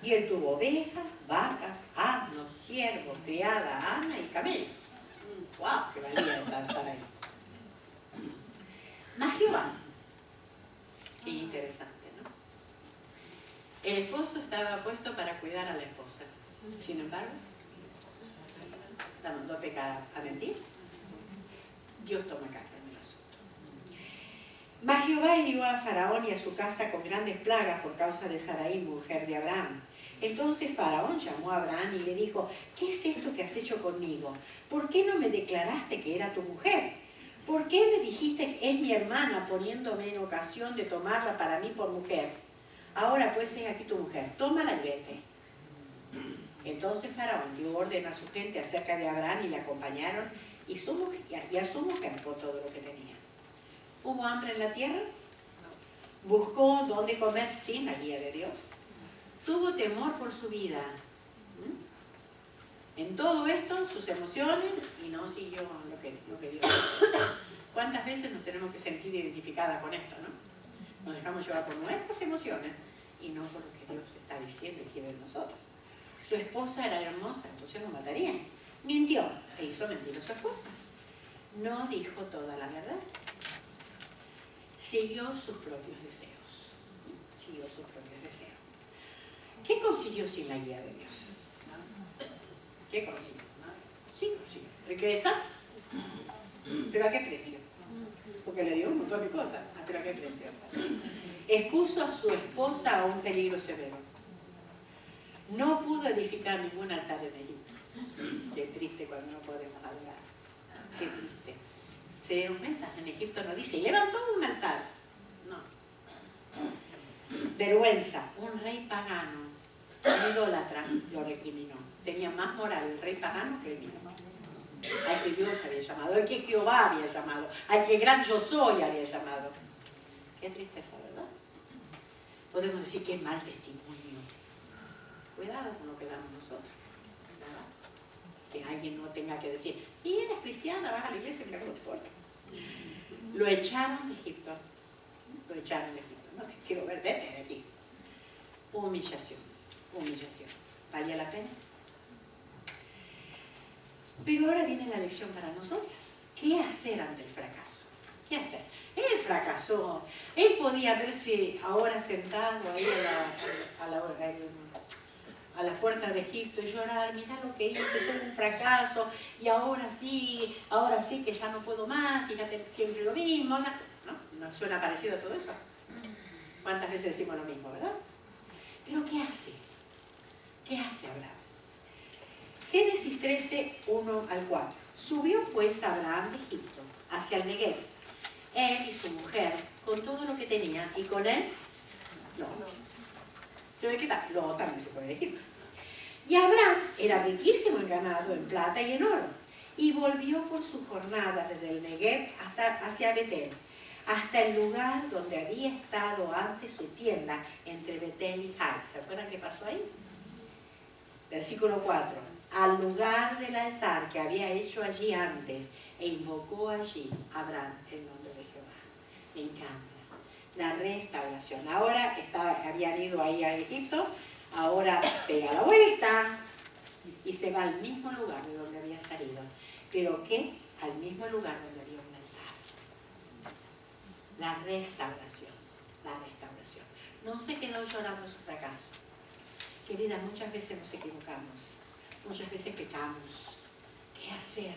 Y él tuvo ovejas, vacas, asnos, siervos, criada, Ana y camellos. ¡Wow! ¡Qué valía estar ahí! Mas Jehová, qué interesante, ¿no? El esposo estaba puesto para cuidar a la esposa. Sin embargo, la mandó a pecar a mentir. Dios toma carta en el asunto. Mas Jehová hirió a Faraón y a su casa con grandes plagas por causa de Sarai, mujer de Abraham. Entonces Faraón llamó a Abraham y le dijo, ¿qué es esto que has hecho conmigo? ¿Por qué no me declaraste que era tu mujer? ¿Por qué me dijiste que es mi hermana, poniéndome en ocasión de tomarla para mí por mujer? Ahora pues es aquí tu mujer, tómala y vete. Entonces Faraón dio orden a su gente acerca de Abraham y le acompañaron y a su mujer por todo lo que tenía. ¿Hubo hambre en la tierra? ¿Buscó dónde comer sin la guía de Dios? ¿Tuvo temor por su vida? En todo esto, sus emociones, y no siguió lo que Dios dijo. ¿Cuántas veces nos tenemos que sentir identificadas con esto, no? Nos dejamos llevar por nuestras emociones y no por lo que Dios está diciendo y quiere de nosotros. Su esposa era hermosa, entonces lo matarían. Mintió e hizo mentir a su esposa. No dijo toda la verdad. Siguió sus propios deseos. Siguió sus propios deseos. ¿Qué consiguió sin la guía de Dios? ¿Qué consiguió? Sí, consiguió. Riqueza, pero ¿a qué precio? Porque le dio un montón de cosas, pero ¿a qué precio? Expuso a su esposa a un peligro severo. No pudo edificar ningún altar en Egipto. Qué triste cuando no podemos adorar. Qué triste. ¿Se dieron cuenta? En Egipto no dice, y levantó un altar. No. Vergüenza. Un rey pagano, un idólatra, lo recriminó. Tenía más moral el rey pagano que el mismo. Al que Dios había llamado, al que Jehová había llamado, al que gran yo soy había llamado. Qué tristeza, ¿verdad? Podemos decir que es mal testimonio. Cuidado con lo que damos nosotros, ¿verdad? Que alguien no tenga que decir, y eres cristiana, vas a la iglesia, mira cómo te portas. Lo echaron de Egipto. Lo echaron de Egipto. No te quiero ver, vete de aquí. Humillación, humillación. ¿Valía la pena? Pero ahora viene la lección para nosotras. ¿Qué hacer ante el fracaso? ¿Qué hacer? Él fracasó. Él podía verse ahora sentado ahí a la puerta de Egipto y llorar, mira lo que hice, fue un fracaso, y ahora sí que ya no puedo más, fíjate siempre lo mismo. No, ¿No suena parecido a todo eso? ¿Cuántas veces decimos lo mismo, verdad? Pero ¿qué hace? ¿Qué hace Abraham? Génesis 13, 1 al 4. Subió pues Abraham de Egipto hacia el Negev, él y su mujer, con todo lo que tenía, y con él, no. Se ve que Lot también se fue de Egipto. Y Abraham era riquísimo en ganado, en plata y en oro, y volvió por su jornada desde el Negev hacia Betel, hasta el lugar donde había estado antes su tienda entre Betel y Jai. ¿Se acuerdan qué pasó ahí? Versículo 4. Al lugar del altar que había hecho allí antes, e invocó allí Abraham el nombre de Jehová. Me encanta. La restauración. Ahora habían ido ahí a Egipto, ahora pega la vuelta y se va al mismo lugar de donde había salido. ¿Pero qué? Al mismo lugar donde había un altar. La restauración. La restauración. No se quedó llorando su fracaso. Querida, muchas veces nos equivocamos. Muchas veces pecamos. ¿Qué hacer?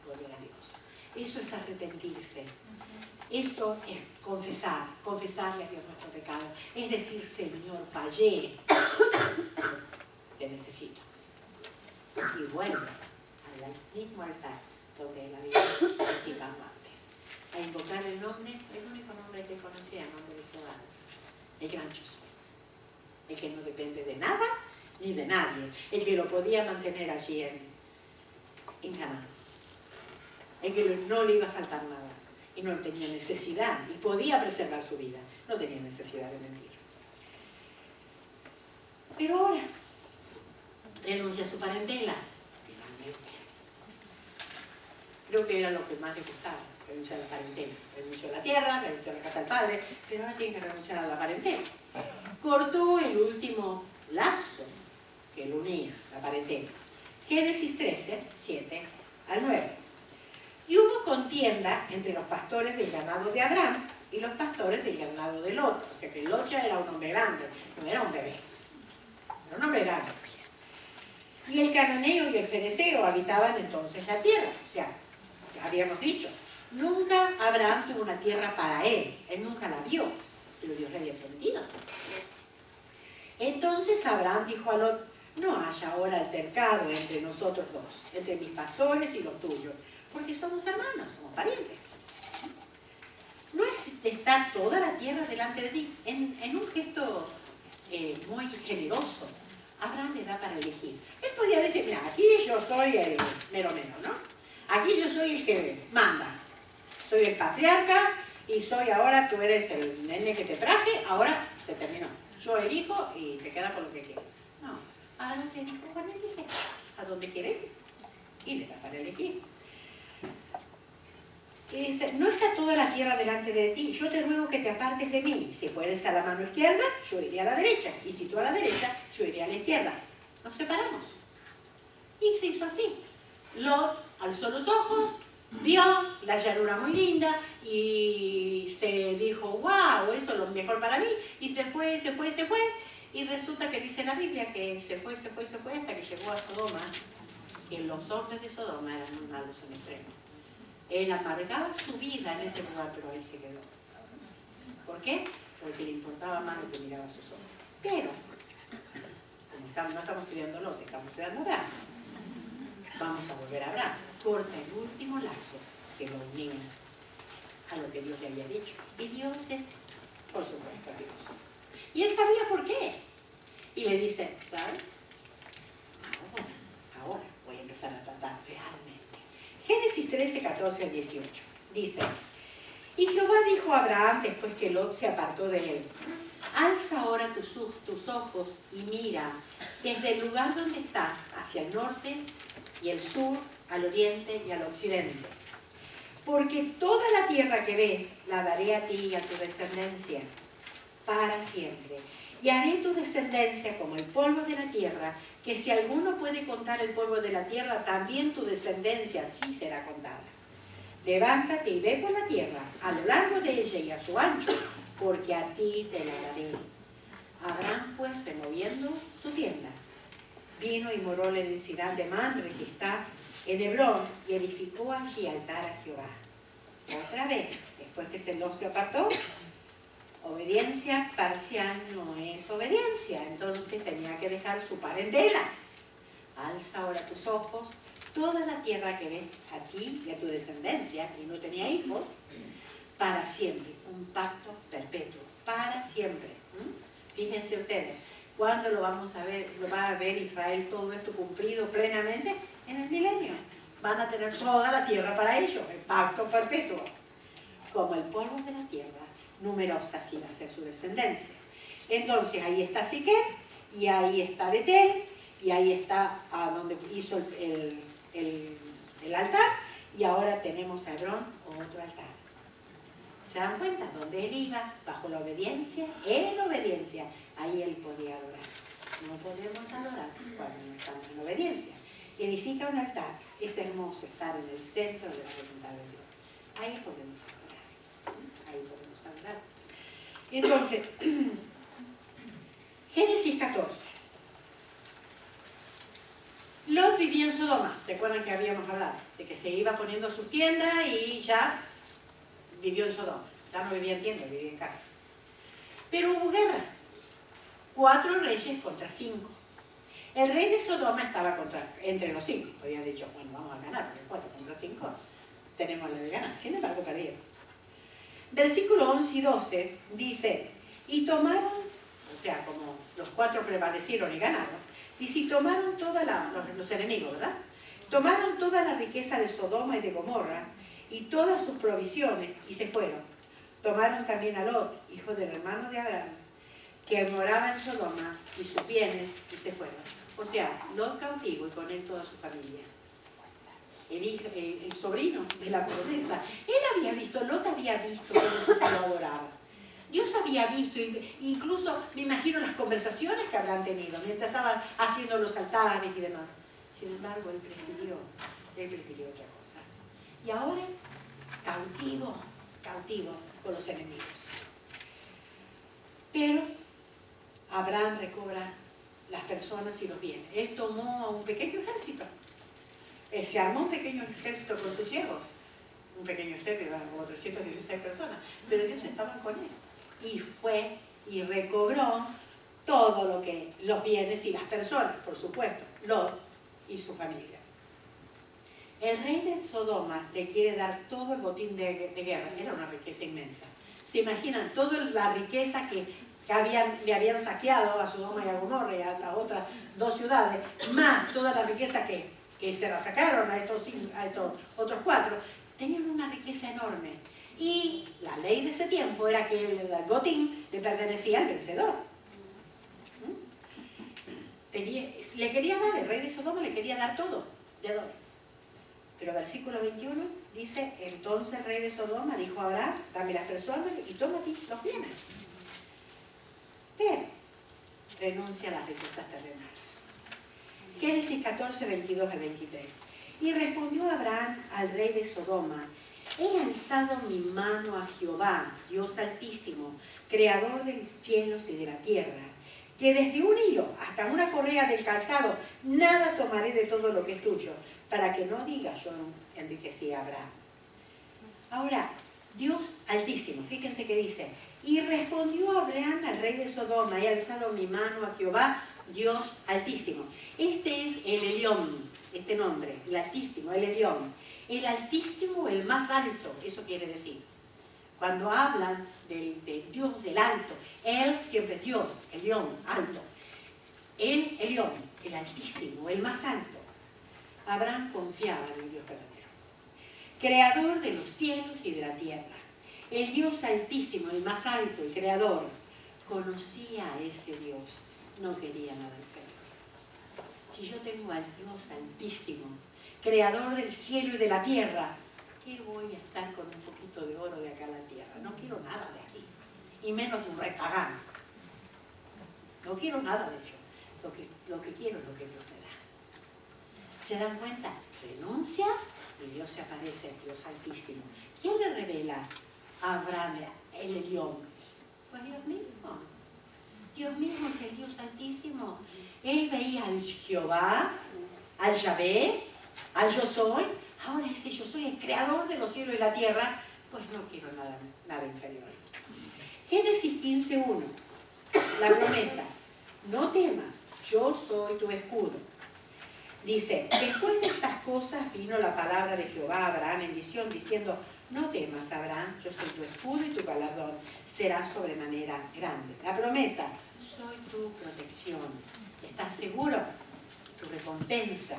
Volver a Dios. Eso es arrepentirse. Esto es confesarle a Dios nuestro pecado. Es decir, Señor, fallé, te necesito. Y vuelve al mismo altar donde él había practicado antes, a invocar el único nombre que conocía, el nombre de Jehová, el gran yo soy, el que no depende de nada ni de nadie, el que lo podía mantener allí en Canaán, el que no le iba a faltar nada. Y no tenía necesidad, y podía preservar su vida. No tenía necesidad de mentir. Pero ahora, renuncia a su parentela. Finalmente. Creo que era lo que más le gustaba, renunciar a la parentela. Renunció a la tierra, renunció a la casa del padre, pero ahora tiene que renunciar a la parentela. Cortó el último lazo que lo unía, la parentela. Génesis 13, 7 al 9. Y hubo contienda entre los pastores del ganado de Abraham y los pastores del ganado de Lot, porque que Lot ya era un hombre grande, no era un bebé, era un hombre grande. Y el cananeo y el fereceo habitaban entonces la tierra. O sea, ya habíamos dicho, nunca Abraham tuvo una tierra para él nunca la vio, pero Dios le había prometido. Entonces Abraham dijo a Lot, no haya ahora altercado entre nosotros dos, entre mis pastores y los tuyos, porque somos hermanos, somos parientes. No es estar toda la tierra delante de ti. En un gesto muy generoso, Abraham le da para elegir. Él podía decir, mira, aquí yo soy el mero, ¿no? Aquí yo soy el que manda. Soy el patriarca y soy ahora, tú eres el nene que te traje, ahora se terminó. Yo elijo y te queda con lo que quieras. No, Abraham le dijo, bueno, elige a dónde quiere ir. Y le da para elegir. Y dice, no está toda la tierra delante de ti, yo te ruego que te apartes de mí. Si fueres a la mano izquierda, yo iré a la derecha. Y si tú a la derecha, yo iré a la izquierda. Nos separamos. Y se hizo así. Lot alzó los ojos, vio la llanura muy linda y se dijo, wow, eso es lo mejor para mí. Y se fue. Y resulta que dice la Biblia que se fue hasta que llegó a Sodoma, que los hombres de Sodoma eran muy malos en extremo. Él amargaba su vida en ese lugar, pero ahí se quedó. ¿Por qué? Porque le importaba más lo que miraba a sus ojos. Pero, como no estamos estudiando Lot, estamos estudiando Abraham. Vamos a volver a Abraham. Corta el último lazo que lo unía a lo que Dios le había dicho. Y Dios es, por supuesto, Dios. Y él sabía por qué. Y le dice, ¿sabes? Ahora voy a empezar a tratar realmente. Génesis 13, 14 al 18. Dice, y Jehová dijo a Abraham después que Lot se apartó de él, alza ahora tus ojos y mira desde el lugar donde estás hacia el norte y el sur, al oriente y al occidente. Porque toda la tierra que ves la daré a ti y a tu descendencia para siempre. Y haré tu descendencia como el polvo de la tierra, que si alguno puede contar el polvo de la tierra, también tu descendencia sí será contada. Levántate y ve por la tierra, a lo largo de ella y a su ancho, porque a ti te la daré. Abraham, pues, removiendo su tienda, vino y moró en Sirán de Mamre, que está en Hebrón, y edificó allí altar a Jehová. otra vez, después que Lot se apartó, obediencia parcial no es obediencia, entonces tenía que dejar su parentela. Alza ahora tus ojos, toda la tierra que ves a ti y a tu descendencia, y no tenía hijos, para siempre, un pacto perpetuo, para siempre. Fíjense ustedes, ¿cuándo lo vamos a ver? ¿Lo va a ver Israel todo esto cumplido plenamente? En el milenio. Van a tener toda la tierra para ellos, el pacto perpetuo. Como el polvo de la tierra, numerosa así va a ser su descendencia. Entonces ahí está Siquem, y ahí está Betel, y ahí está donde hizo el altar, y ahora tenemos a Hebrón, otro altar. ¿Se dan cuenta? Donde él iba, bajo la obediencia, en obediencia, ahí él podía adorar. No podemos adorar cuando no estamos en obediencia. Edifica un altar, es hermoso estar en el centro de la voluntad de Dios. Ahí podemos adorar. Ahí podemos adorar. Entonces, Génesis 14. Lot vivía en Sodoma. ¿Se acuerdan que habíamos hablado? De que se iba poniendo su tienda y ya vivió en Sodoma. Ya no vivía en tienda, vivía en casa. Pero hubo guerra. 4 reyes contra 5. El rey de Sodoma estaba entre los 5. Había dicho, bueno, vamos a ganar, porque 4 contra 5 tenemos la de ganar. Sin embargo, perdieron. Versículo 11 y 12 dice, y tomaron, o sea, como los 4 prevalecieron y ganaron, y si tomaron los enemigos, ¿verdad? Tomaron toda la riqueza de Sodoma y de Gomorra, y todas sus provisiones, y se fueron. Tomaron también a Lot, hijo del hermano de Abraham, que moraba en Sodoma, y sus bienes, y se fueron. O sea, Lot cautivo y con él toda su familia. El sobrino de la promesa. Lot había visto cómo lo adoraba. Dios había visto, incluso me imagino las conversaciones que habrán tenido mientras estaban haciendo los altares y demás. Sin embargo, él prefirió otra cosa. Y ahora, cautivo con los enemigos. Pero Abraham recobra las personas y los bienes. Él tomó a un pequeño ejército. Se armó un pequeño ejército con sus siervos. Un pequeño ejército, eran como 316 personas. Pero Dios estaba con él. Y fue y recobró todo los bienes y las personas, por supuesto, Lot y su familia. El rey de Sodoma le quiere dar todo el botín de guerra. Era una riqueza inmensa. ¿Se imaginan toda la riqueza que le habían saqueado a Sodoma y a Gomorra y a las otras 2 ciudades, más toda la riqueza que se la sacaron a estos otros 4? Tenían una riqueza enorme. Y la ley de ese tiempo era que el botín le pertenecía al vencedor. Le quería dar, el rey de Sodoma le quería dar todo, de adoro. Pero versículo 21 dice, entonces el rey de Sodoma dijo a Abraham, dame las personas y toma aquí los bienes. Pero renuncia a las riquezas terrenales. Génesis 14, 22 al 23. Y respondió Abraham al rey de Sodoma, he alzado mi mano a Jehová, Dios altísimo, creador de los cielos y de la tierra, que desde un hilo hasta una correa del calzado, nada tomaré de todo lo que es tuyo, para que no diga yo enriquecí a Abraham. Ahora, Dios altísimo, fíjense que dice, y respondió Abraham al rey de Sodoma, he alzado mi mano a Jehová, Dios altísimo. Este es el Elión, este nombre, el altísimo, el Elión. El altísimo, el más alto, eso quiere decir. Cuando hablan del Dios del alto, él siempre es Dios, Elión, alto. El Elión, el altísimo, el más alto. Abraham confiaba en el Dios verdadero, creador de los cielos y de la tierra. El Dios altísimo, el más alto, el creador, conocía a ese Dios, no quería nada inferior. Si yo tengo al Dios altísimo, creador del cielo y de la tierra, ¿qué voy a estar con un poquito de oro de acá a la tierra? No quiero nada de aquí, y menos de un rey pagano. No quiero nada de ello. Lo que quiero es lo que Dios me da. ¿Se dan cuenta? Renuncia y Dios se aparece, el Dios altísimo. ¿Quién le revela a Abraham el Elión? Pues Dios mismo. Dios mismo es el Dios altísimo. Él veía al Jehová, al Yahvé, al yo soy. Ahora ese yo soy el creador de los cielos y la tierra. pues no quiero nada inferior. Génesis 15:1, la promesa, no temas, yo soy tu escudo. Dice, después de estas cosas vino la palabra de Jehová a Abraham en visión, diciendo, no temas, Abraham, yo soy tu escudo y tu galardón será sobremanera grande. La promesa, soy tu protección. ¿Estás seguro? Tu recompensa,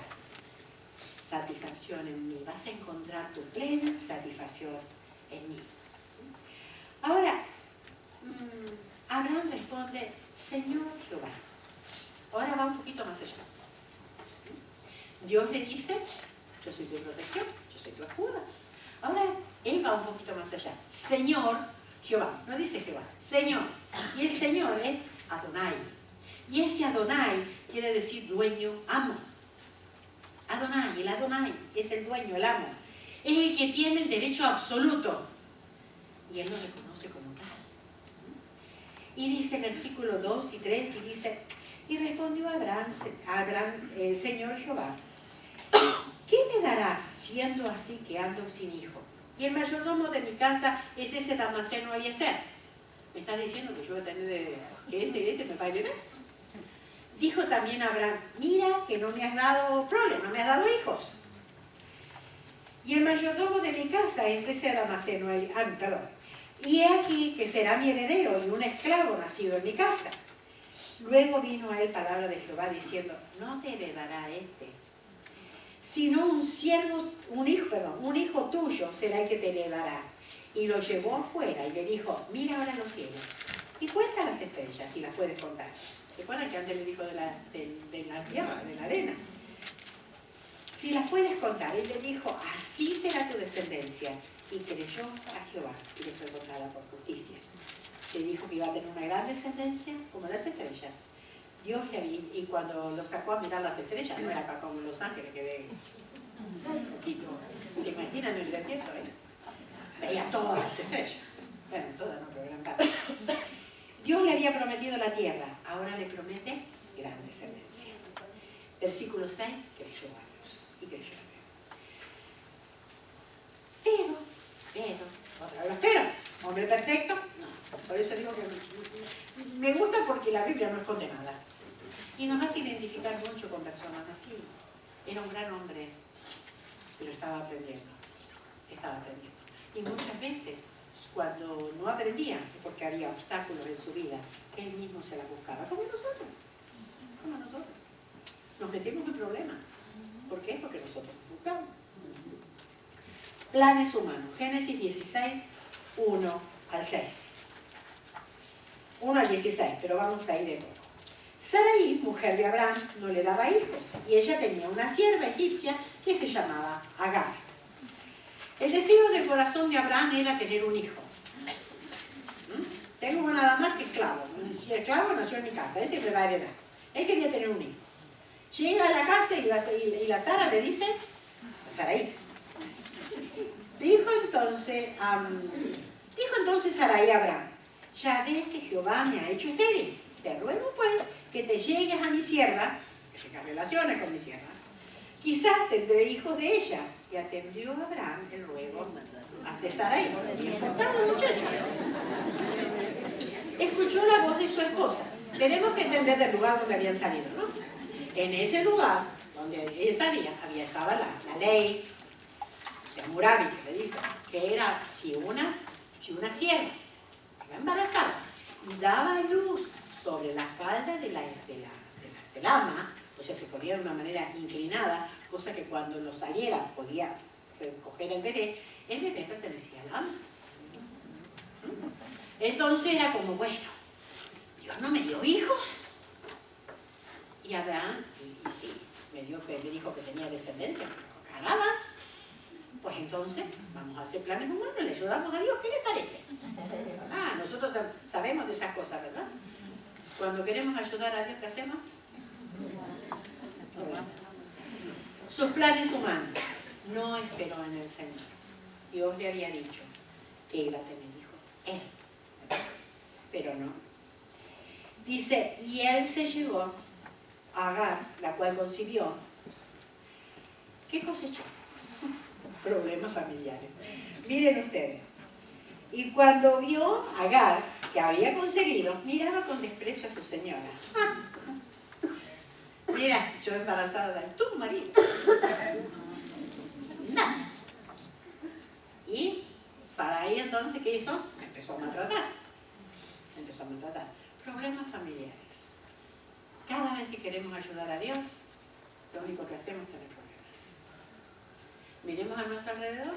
satisfacción en mí. Vas a encontrar tu plena satisfacción en mí. Ahora, Abraham responde, Señor Jehová. Ahora va un poquito más allá. Dios le dice, yo soy tu protección, yo soy tu escudo. Ahora, él va un poquito más allá. Señor Jehová, no dice Jehová, Señor. Y el Señor es Adonai. Y ese Adonai quiere decir dueño, amo. Adonai, el Adonai es el dueño, el amo. Es el que tiene el derecho absoluto. Y él lo reconoce como tal. Y dice en el versículo 2 y 3, y dice, y respondió Abraham, Señor Jehová, ¿qué me darás siendo así que ando sin hijo? Y el mayordomo de mi casa es ese Damaseno Eliezer. ¿Me está diciendo que yo voy a tener que este me va a heredar? Dijo también Abraham, mira que no me has dado prole, no me has dado hijos. Y el mayordomo de mi casa es ese Damaseno Eliezer. Perdón. Y he aquí que será mi heredero y un esclavo nacido en mi casa. Luego vino a él palabra de Jehová diciendo, no te heredará este, sino un hijo tuyo será el que te heredará. Y lo llevó afuera y le dijo, mira ahora los cielos y cuenta las estrellas si las puedes contar. ¿Se acuerdan que antes le dijo de la tierra, de la arena? Si las puedes contar. Él le dijo, así será tu descendencia. Y creyó a Jehová y le fue contada por justicia. Le dijo que iba a tener una gran descendencia como las estrellas. Dios le había, y cuando lo sacó a mirar las estrellas, no era acá como Los Ángeles que ve un poquito. ¿Se imaginan el desierto? Veía todas las estrellas. Bueno, todas no, pero gran parte. Dios le había prometido la tierra, ahora le promete gran descendencia. Versículo 6, creyó a Dios y creyó a Dios. Pero, hombre perfecto, no. Por eso digo que me gusta porque la Biblia no esconde nada. Y nos hace identificar mucho con personas así. Era un gran hombre, pero estaba aprendiendo. Y muchas veces, cuando no aprendía, porque había obstáculos en su vida, él mismo se las buscaba, como nosotros. Nos metimos en problemas. ¿Por qué? Porque nosotros buscamos. Planes humanos. Génesis 16, 1 al 6. 1 al 16, pero vamos a ir de nuevo. Sarai, mujer de Abraham, no le daba hijos, y ella tenía una sierva egipcia que se llamaba Agar. El deseo del corazón de Abraham era tener un hijo. Tengo nada más que esclavo. Si el esclavo nació en mi casa, ese me va a heredar. Él quería tener un hijo. Llega a la casa y la Sara le dice, Sarai. Dijo entonces Sarai a Abraham, ya ves que Jehová me ha hecho estéril. Te ruego pues que te llegues a mi sierva, que tengas relaciones con mi sierva. Quizás tendré hijos de ella. Y atendió a Abraham el ruego de Sarai. Bien portado, muchacho. Escuchó la voz de su esposa. Tenemos que entender del lugar donde habían salido, ¿no? En ese lugar donde él salía, estaba la ley de Hammurabi, que le dice, que era si una sierva estaba embarazada y daba luz sobre la falda de la ama, o sea, se ponía de una manera inclinada, cosa que cuando lo saliera podía coger el bebé pertenecía al ama. Entonces era como, bueno, Dios no me dio hijos. Y Abraham, sí, me dijo que tenía descendencia, pero nada. Pues entonces, vamos a hacer planes humanos, le ayudamos a Dios, ¿qué le parece? Nosotros sabemos de esas cosas, ¿verdad? Cuando queremos ayudar a Dios, ¿qué hacemos? Sus planes humanos. No esperó en el Señor. Dios le había dicho que iba a tener hijos. Él. Pero no. Dice, y él se llevó a Agar, la cual concibió. ¿Qué cosechó? Problemas familiares. Miren ustedes, Y cuando vio a Agar, que había conseguido, miraba con desprecio a su señora. Mira, yo embarazada de tu marido. Nada. Y Sarai entonces, ¿qué hizo? Empezó a maltratar. Problemas familiares. Cada vez que queremos ayudar a Dios, lo único que hacemos es tener problemas. Miremos a nuestro alrededor.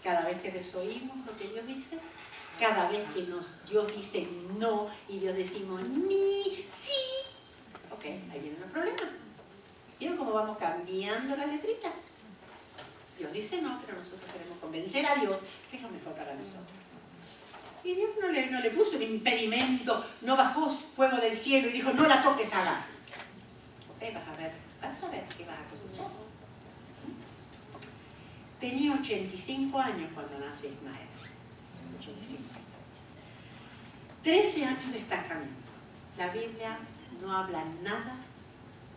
Cada vez que desoímos lo que Dios dice, cada vez que Dios dice no y Dios decimos ni, sí, ok, ahí vienen los problemas. ¿Vieron cómo vamos cambiando la letrita? Dios dice no, pero nosotros queremos convencer a Dios que es lo mejor para nosotros. Y Dios no le puso un impedimento, no bajó fuego del cielo y dijo, no la toques, Agar. Ok, vas a ver qué vas a cosechar. Tenía 85 años cuando nace Ismael. 85. 13 años de estancamiento. La Biblia no habla nada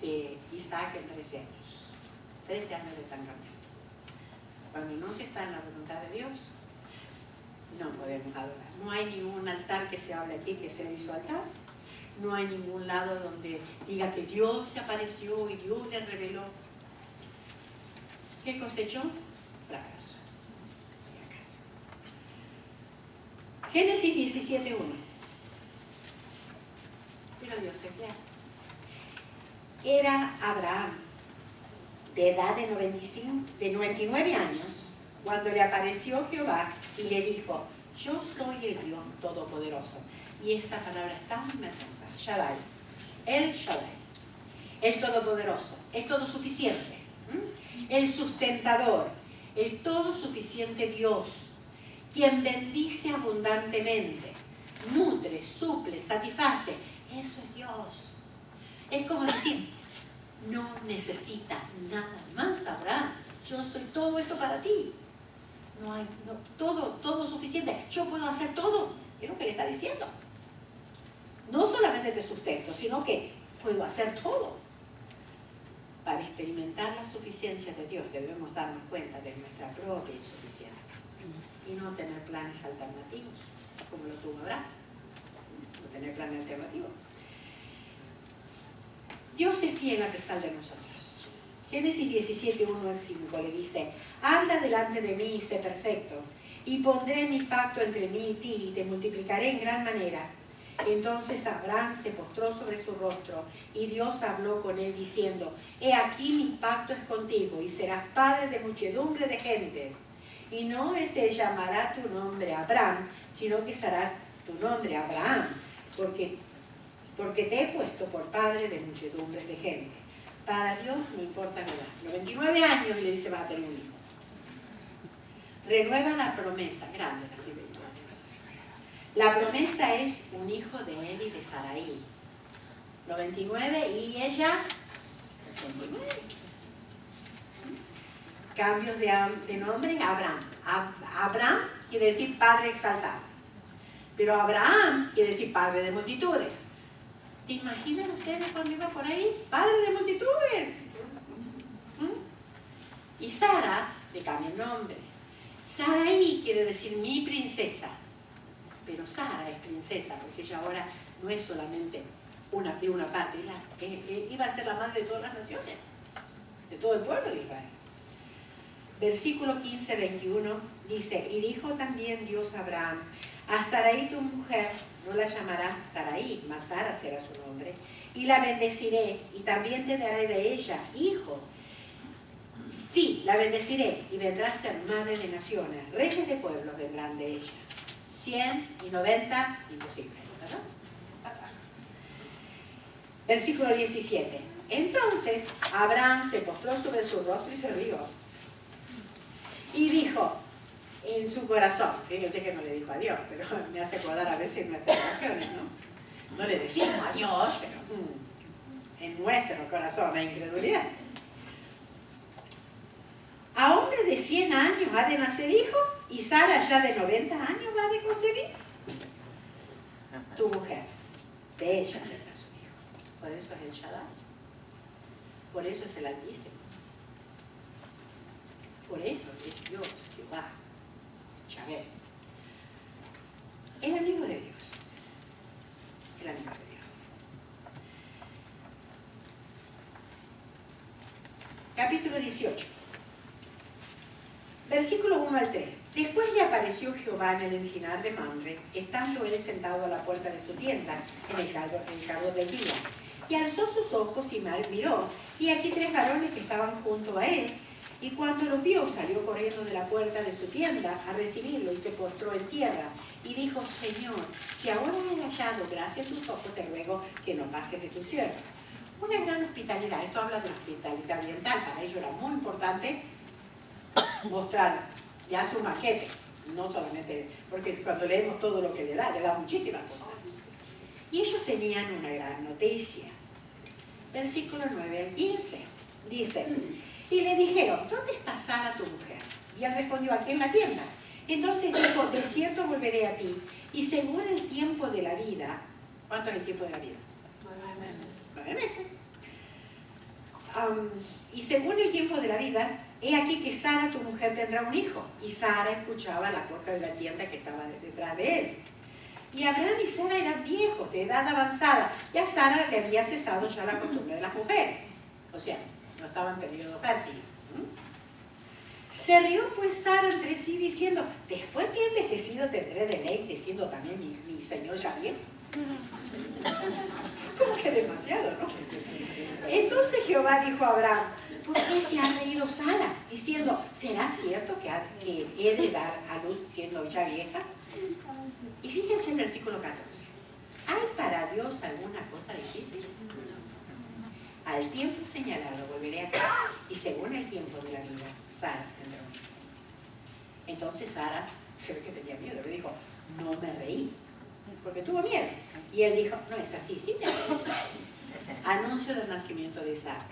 de Isaac en 13 años. 13 años de estancamiento. Cuando no se está en la voluntad de Dios, no podemos adorar. No hay ningún altar que se hable aquí que se hizo altar. No hay ningún lado donde diga que Dios se apareció y Dios le reveló. ¿Qué cosechó? Fracaso. Génesis 17:1. Pero Dios es fiel. Era Abraham, de edad de 99 años, cuando le apareció Jehová y le dijo, yo soy el Dios Todopoderoso. Y esa palabra es tan hermosa, Shaddai, el Shaddai, el Todopoderoso, el todo suficiente, el sustentador, el todo suficiente Dios, quien bendice abundantemente, nutre, suple, satisface. Eso es Dios. Es como decir, no necesita nada más, Abraham. Yo soy todo esto para ti. No hay todo suficiente. Yo puedo hacer todo. Es lo que le está diciendo. No solamente te sustento, sino que puedo hacer todo. Para experimentar la suficiencia de Dios debemos darnos cuenta de nuestra propia insuficiencia y no tener planes alternativos, como lo tuvo Abraham. No tener planes alternativos. Dios es fiel a pesar de nosotros. Génesis 17:1-5 le dice, anda delante de mí y sé perfecto, y pondré mi pacto entre mí y ti, y te multiplicaré en gran manera. Entonces Abraham se postró sobre su rostro, y Dios habló con él diciendo, he aquí mi pacto es contigo, y serás padre de muchedumbre de gentes. Y no se llamará tu nombre Abraham, sino que será tu nombre Abraham, porque te he puesto por padre de muchedumbres de gente. Para Dios no importa nada. 99 años y le dice, va a tener un hijo. Renueva la promesa, grande la Biblia. La promesa es un hijo de él y de Sarai. 99 y ella 89. Cambios de nombre, Abraham. Abraham quiere decir padre exaltado. Pero Abraham quiere decir padre de multitudes. ¿Te imaginan ustedes cuando iba por ahí? Padre de multitudes. Y Sara le cambia el nombre. Sarai quiere decir mi princesa. Pero Sara es princesa, porque ella ahora no es solamente de una parte, iba a ser la madre de todas las naciones, de todo el pueblo de Israel. Versículo 15-21 dice, y dijo también Dios a Abraham, a Sarai tu mujer no la llamarás Sarai, mas Sara será su nombre, y la bendeciré, y también te daré de ella hijo. Sí, la bendeciré, y vendrá a ser madre de naciones, reyes de pueblos vendrán de ella. 100 y 90, imposible, ¿verdad? Versículo 17. Entonces Abraham se postró sobre su rostro y se rió. Y dijo en su corazón, fíjense que no le dijo a Dios, pero me hace acordar a veces en nuestras oraciones, ¿no? No le decimos a Dios, pero en nuestro corazón hay incredulidad. A hombre de 100 años ha de nacer hijo, y Sara ya de 90 años va de concebir. Tu mujer, de ella tendrá su hijo. Por eso es el Shaddai. Por eso es el Altísimo. Por eso es Dios, Jehová, Yahvé. 18. Versículo 1 al 3. Después le apareció Jehová en el encinar de Mamre, estando él sentado a la puerta de su tienda, en el calor del día. Y alzó sus ojos y miró, y aquí 3 varones que estaban junto a él. Y cuando lo vio, salió corriendo de la puerta de su tienda a recibirlo y se postró en tierra. Y dijo, Señor, si ahora he hallado gracia a tus ojos, te ruego que no pases de tu siervo. Una gran hospitalidad. Esto habla de hospitalidad oriental. Para ellos era muy importante mostrar ya su majete. No solamente, porque cuando leemos todo lo que le da muchísimas cosas. Y ellos tenían una gran noticia. Versículo 9 al 15. Dice, y le dijeron, ¿dónde está Sara tu mujer? Y él respondió, aquí en la tienda. Entonces dijo, de cierto volveré a ti, y según el tiempo de la vida, ¿cuánto es el tiempo de la vida? 9 meses. Y según el tiempo de la vida, he aquí que Sara, tu mujer, tendrá un hijo. Y Sara escuchaba la puerta de la tienda que estaba detrás de él. Y Abraham y Sara eran viejos, de edad avanzada. Y a Sara le había cesado ya la costumbre de las mujeres. O sea, no estaba en periodo fértil. Se rió pues Sara entre sí diciendo, después que he envejecido tendré deleite, siendo también mi señor ya viejo. Como que demasiado, ¿no? Entonces Jehová dijo a Abraham, ¿por qué se ha reído Sara? Diciendo, ¿será cierto que he de dar a luz siendo ya vieja? Y fíjense en el versículo 14. ¿Hay para Dios alguna cosa difícil? Al tiempo señalado volveré a ti, y según el tiempo de la vida, Sara tendrá un hijo. Entonces Sara, se ve que tenía miedo, le dijo, no me reí, porque tuvo miedo. Y él dijo, no es así, sí me reí. Anuncio del nacimiento de Isaac.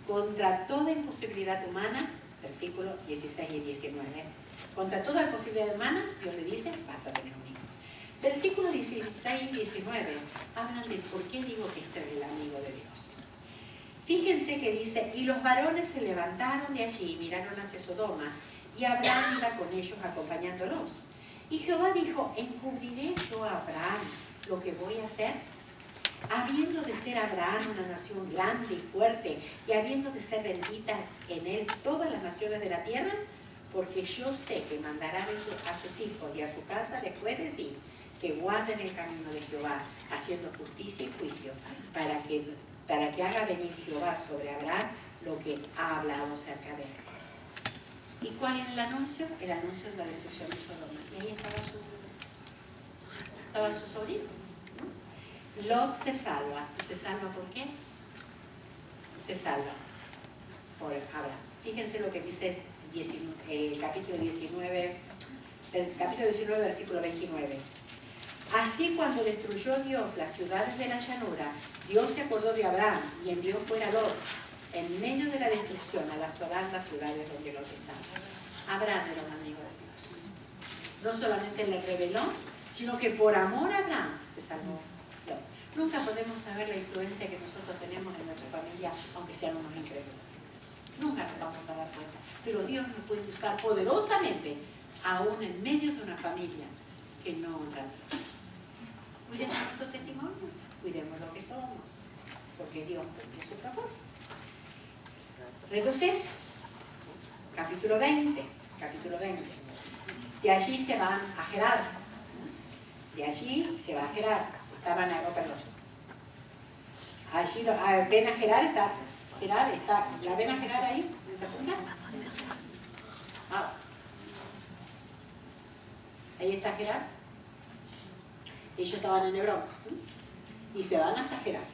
Contra toda imposibilidad humana, versículos 16 y 19, contra toda imposibilidad humana, Dios le dice, vas a tener un hijo. Versículos 16 y 19 hablan de por qué digo que este es el amigo de Dios. Fíjense que dice, y los varones se levantaron de allí y miraron hacia Sodoma, y Abraham iba con ellos acompañándolos. Y Jehová dijo, ¿encubriré yo a Abraham lo que voy a hacer? Habiendo de ser Abraham una nación grande y fuerte, y habiendo de ser bendita en él todas las naciones de la tierra, porque yo sé que mandará a sus hijos y a su casa después de sí, que guarden el camino de Jehová, haciendo justicia y juicio, para que haga venir Jehová sobre Abraham lo que ha hablado acerca de él. ¿Y cuál es el anuncio? El anuncio es la destrucción de Sodoma. Y ahí estaba su sobrino. Lot se salva. ¿Y se salva por qué? Se salva por Abraham. Fíjense lo que dice el capítulo 19, versículo 29. Así cuando destruyó Dios las ciudades de la llanura, Dios se acordó de Abraham y envió fuera a Lot en medio de la destrucción a las ciudades donde Lot estaba. Abraham era un amigo de Dios. No solamente le reveló, sino que por amor a Abraham se salvó Lot. Nunca podemos saber la influencia que nosotros tenemos en nuestra familia, aunque sean unos incrédulos. Nunca nos vamos a dar cuenta. Pero Dios nos puede usar poderosamente, aún en medio de una familia que no honra a Dios. Cuidemos nuestro testimonio, cuidemos lo que somos, porque Dios cumple su propósito. Retroceso, capítulo 20. De allí se van a Gerar. Estaban a perdón. Allí ven a Gerar, ¿la ven a Gerar ahí? Ahí está Gerar. Ellos estaban en Hebrón y se van hasta Gerar.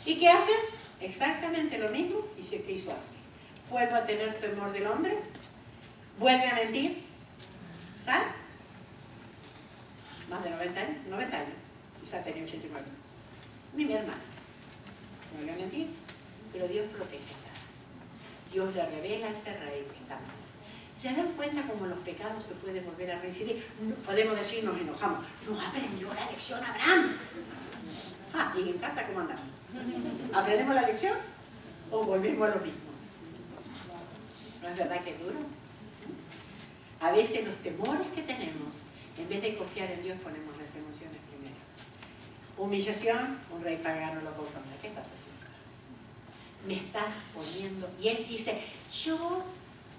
¿Y qué hacen? Exactamente lo mismo que hizo antes. Vuelve a tener temor del hombre, vuelve a mentir, ¿sal? Más de 90 años, quizás tenía 89. Ni mi hermana. Vuelve a mentir, pero Dios protege a Sara. Dios le revela a ese rey que está mal. ¿Se dan cuenta cómo los pecados se pueden volver a reincidir? No, podemos decir, nos enojamos. No aprendió la lección Abraham. ¿Y en casa cómo andamos? ¿Aprendemos la lección o volvemos a lo mismo? ¿No es verdad que es duro? A veces los temores que tenemos, en vez de confiar en Dios, ponemos las emociones primero. Humillación, un rey pagano lo compra. ¿Qué estás haciendo? me estás poniendo. Y él dice, yo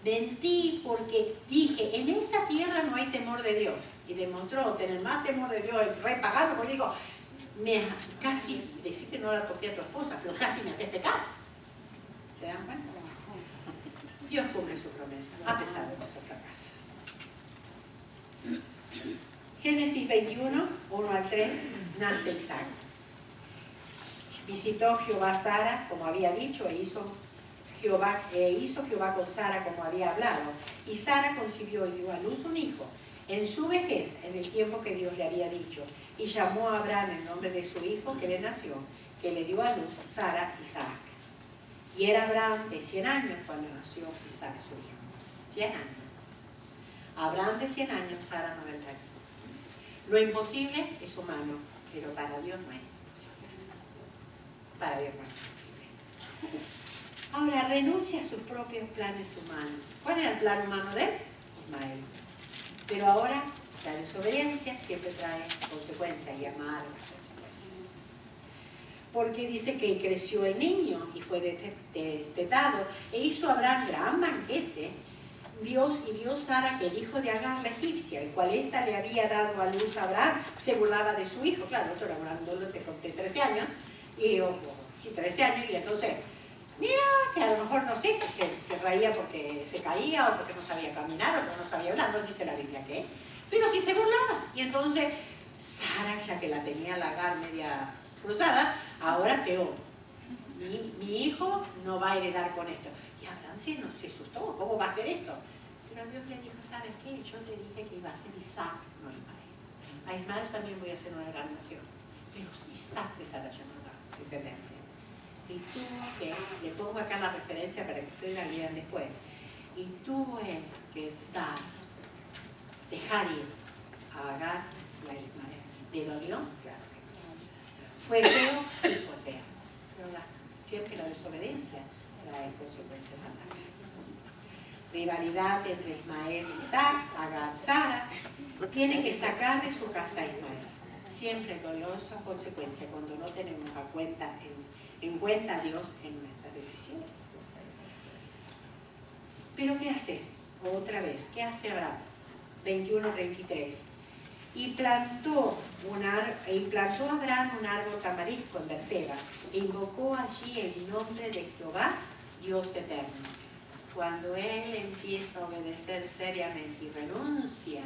mentí porque dije, en esta tierra no hay temor de Dios. Y demostró tener más temor de Dios, el rey pagano, porque digo, casi, decir que no la toqué a tu esposa, pero casi me haces pecar. ¿Se dan cuenta? Dios cumple su promesa, a pesar de nuestro fracaso. Génesis 21, 1 al 3, nace Isaac. Visitó Jehová a Sara, como había dicho, e hizo Jehová con Sara como había hablado. Y Sara concibió y dio a luz un hijo, en su vejez, en el tiempo que Dios le había dicho. Y llamó a Abraham el nombre de su hijo que le nació, que le dio a luz Sara, Isaac. Y era Abraham de 100 años cuando nació Isaac, su hijo. 100 años. Abraham de 100 años, Sara 90 años. Lo imposible es humano, pero para Dios no es imposible. Para Dios no es imposible. Ahora, renuncia a sus propios planes humanos. ¿Cuál era el plan humano de él? Ismael. Pero ahora, la desobediencia siempre trae consecuencias y amargas consecuencias. Porque dice que creció el niño y fue destetado e hizo Abraham gran banquete. Dios y vio Sara que el hijo de Agar, la egipcia, el cual ésta le había dado a luz a Abraham, se burlaba de su hijo. Claro, esto era hablando de 13 años, y 13 años, y entonces, mira, que a lo mejor no sé si se reía porque se caía o porque no sabía caminar o porque no sabía hablar, no dice la Biblia qué, pero sí se burlaba. Y entonces, Sara, ya que la tenía la Agar media cruzada, ahora peor. Mi hijo no va a heredar con esto. Y Abraham se asustó, ¿cómo va a ser esto? Pero Dios le dijo, ¿sabes qué? Yo te dije que iba a ser Isaac, no Ismael. A Ismael también voy a hacer una gran nación. Pero Isaac te será llamada descendencia. Y tuvo que, le pongo acá la referencia para que ustedes la lean después, y tuvo él que dejar ir a Agar y a Ismael. ¿Le dolió? Claro que no. ¿Fue feo? Sí fue feo. Pero siempre la desobediencia trae consecuencias amargas. Rivalidad entre Ismael y Isaac, Agar, Sara, tiene que sacar de su casa a Ismael. Siempre dolorosa consecuencia cuando no tenemos en cuenta a Dios en nuestras decisiones. Pero ¿qué hace? Otra vez, ¿qué hace Abraham? 21:33. Y plantó Abraham un árbol tamarisco en Berseba e invocó allí el nombre de Jehová, Dios eterno. Cuando él empieza a obedecer seriamente y renuncia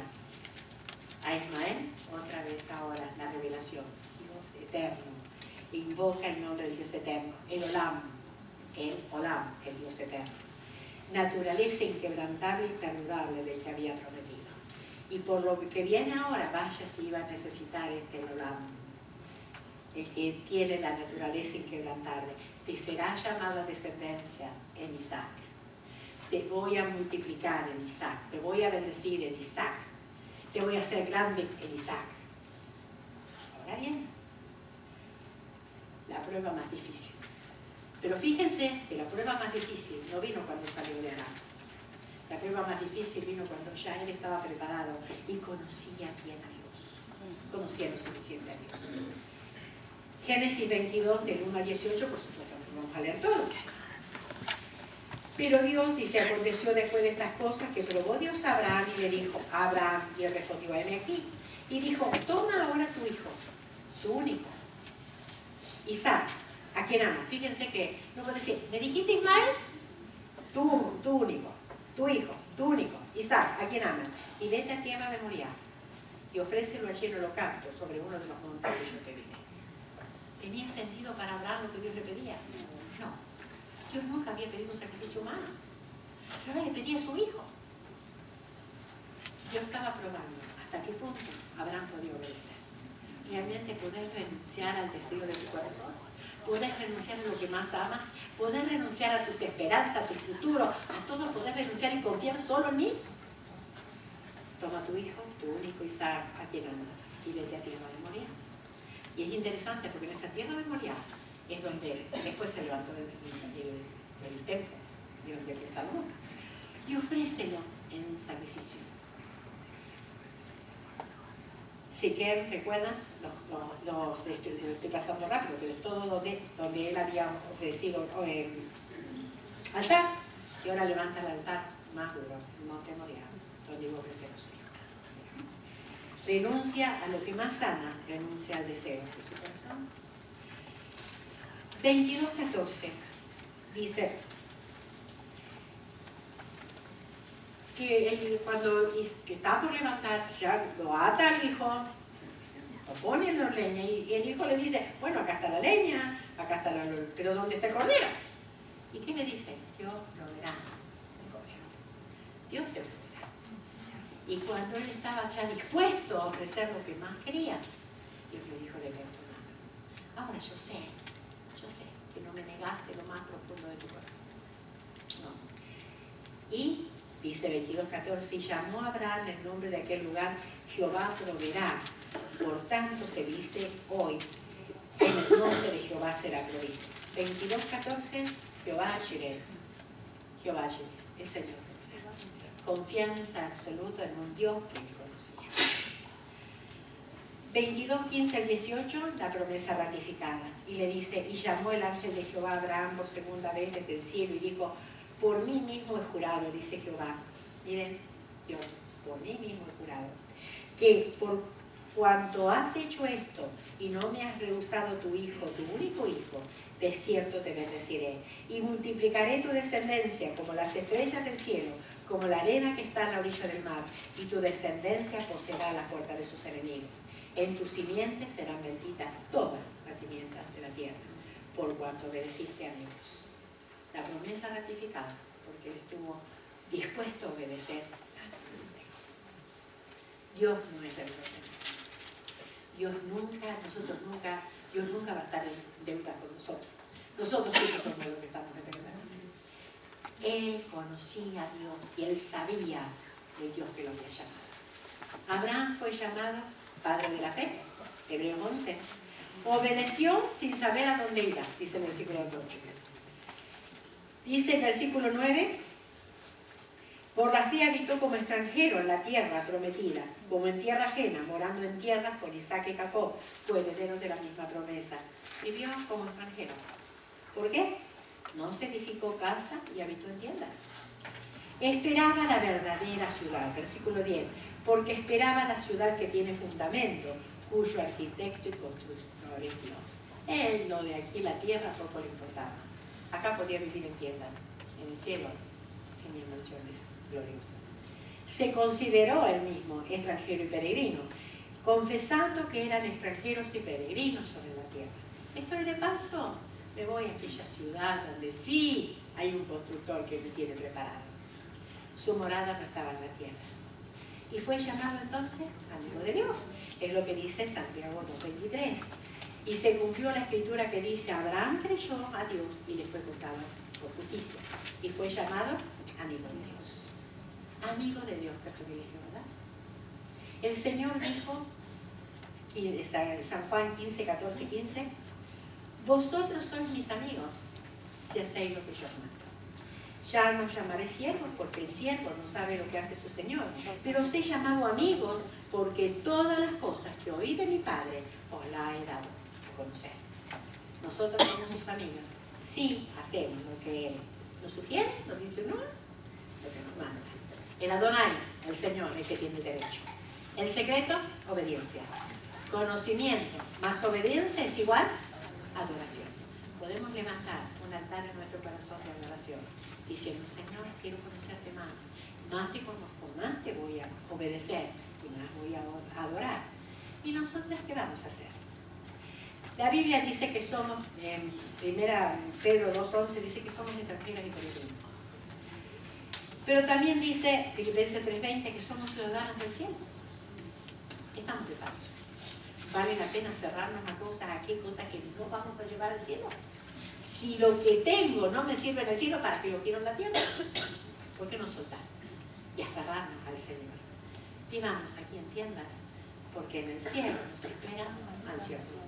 a Ismael, otra vez ahora la revelación, Dios eterno, invoca el nombre de Dios eterno, el Olam, el Dios eterno, naturaleza inquebrantable y perdurable del que había prometido. Y por lo que viene ahora, vaya si iba a necesitar este Olam, el que tiene la naturaleza inquebrantable. Te será llamada descendencia en Isaac. Te voy a multiplicar en Isaac. Te voy a bendecir en Isaac. Te voy a hacer grande en Isaac. Ahora bien, la prueba más difícil. Pero fíjense que la prueba más difícil no vino cuando salió de Abraham. La prueba más difícil vino cuando ya él estaba preparado y conocía bien a Dios. Conocía lo suficiente a Dios. Génesis 22, del 1 al 18, por supuesto, no vamos a leer todo. Pero Dios, dice, aconteció después de estas cosas que probó Dios a Abraham y le dijo, Abraham, y él respondió, heme aquí. Y dijo, toma ahora tu hijo, tu único, Isaac, a quien ama. Fíjense que no puede decir, ¿me dijiste Ismael? Tu único. Tu hijo, tu único, Isaac, a quien amas, y vete a tierra de Moriah, y ofrécelo allí en holocausto sobre uno de los montes que yo te diré. ¿Tenía sentido para Abraham lo que Dios le pedía? No. Dios nunca había pedido un sacrificio humano. Pero él le pedía a su hijo. Dios estaba probando hasta qué punto Abraham podía obedecer. Realmente poder renunciar al deseo de tu corazón. Poder renunciar a lo que más amas, poder renunciar a tus esperanzas, a tu futuro, a todo, poder renunciar y confiar solo en mí. Toma a tu hijo, tu único Isaac, a quien amas, y vete a tierra de Moriah. Y es interesante porque en esa tierra de Moriah es donde después se levantó el templo, y donde el Salomón. Y ofrécelo en sacrificio. Si quieren, recuerdan, los estoy pasando rápido, pero todo donde él había ofrecido altar, y ahora levanta el altar más duro, el monte Moriah, donde iba a ofrecer los hijos. Renuncia a lo que más ama, renuncia al deseo de su corazón. 22:14 dice que él, cuando está por levantar, ya lo ata al hijo, lo pone en la leña y el hijo le dice, bueno, acá está la leña, acá está pero ¿dónde está el cordero? ¿Y qué le dice? Dios proveerá el cordero. Dios se proveerá. Y cuando él estaba ya dispuesto a ofrecer lo que más quería, Dios le dijo, le tu mano. Ahora yo sé que no me negaste lo más profundo de tu corazón. No. Y dice 22:14, y llamó a Abraham el nombre de aquel lugar, Jehová proveerá. Por tanto se dice hoy, en el nombre de Jehová será provisto. 22:14, Jehová Jireh. Jehová Jireh, el Señor. Confianza absoluta en un Dios que él conocía. 22:15 al 18, la promesa ratificada. Y le dice, y llamó el ángel de Jehová a Abraham por segunda vez desde el cielo y dijo, por mí mismo he jurado, dice Jehová. Miren, Dios, por mí mismo he jurado, que por cuanto has hecho esto y no me has rehusado tu hijo, tu único hijo, de cierto te bendeciré y multiplicaré tu descendencia como las estrellas del cielo, como la arena que está en la orilla del mar, y tu descendencia poseerá la puerta de sus enemigos. En tus simientes serán benditas todas las simientes de la tierra, por cuanto obedeciste a Dios. La promesa ratificada, porque él estuvo dispuesto a obedecer a Dios. No es el problema. Dios nunca va a estar en deuda con nosotros. Nosotros siempre somos los que estamos en deuda. Él conocía a Dios y él sabía el Dios que lo había llamado. Abraham fue llamado padre de la fe, Hebreos 11. Obedeció sin saber a dónde iba, dice el versículo 8. Dice el versículo 9, por la fe habitó como extranjero en la tierra prometida, como en tierra ajena, morando en tierras con Isaac y Jacob, coherederos de la misma promesa. Vivió como extranjero. ¿Por qué? No se edificó casa y habitó en tiendas. Esperaba la verdadera ciudad, versículo 10, porque esperaba la ciudad que tiene fundamento, cuyo arquitecto y constructor es Dios. Él, lo de aquí, la tierra, poco le importaba. Acá podía vivir en tiendas, en el cielo, en mis mansiones gloriosas. Se consideró él mismo extranjero y peregrino, confesando que eran extranjeros y peregrinos sobre la tierra. Estoy de paso, me voy a aquella ciudad donde sí hay un constructor que me tiene preparado. Su morada no estaba en la tierra. Y fue llamado entonces amigo de Dios. Es lo que dice Santiago 2:23. Y se cumplió la escritura que dice, Abraham creyó a Dios y le fue contado por justicia. Y fue llamado amigo de Dios. Amigo de Dios, qué privilegio, ¿verdad? El Señor dijo, San Juan 15:14-15, vosotros sois mis amigos si hacéis lo que yo mando. Ya no llamaré siervos porque el siervo no sabe lo que hace su Señor, pero os he llamado amigos porque todas las cosas que oí de mi Padre os las he dado a conocer. Nosotros somos sus amigos si hacemos lo que Él nos sugiere, nos dice no, lo que nos manda. El Adonai, el Señor, es el que tiene el derecho. El secreto, obediencia. Conocimiento más obediencia es igual a adoración. Podemos levantar un altar en nuestro corazón de adoración diciendo, Señor, quiero conocerte más te conozco, más te voy a obedecer y más voy a adorar. ¿Y nosotras qué vamos a hacer? La Biblia dice que somos, en 1 Pedro 2:11 dice que somos extranjeros y peregrinos. Pero también dice, Filipenses 3:20, que somos ciudadanos del cielo. Estamos de paso. ¿Vale la pena cerrarnos a cosas aquí, cosas que no vamos a llevar al cielo? Si lo que tengo no me sirve en el cielo, ¿para qué lo quiero en la tierra? ¿Por qué no soltar? Y aferrarnos al Señor. Vivamos aquí en tiendas, porque en el cielo nos esperan ansiosos.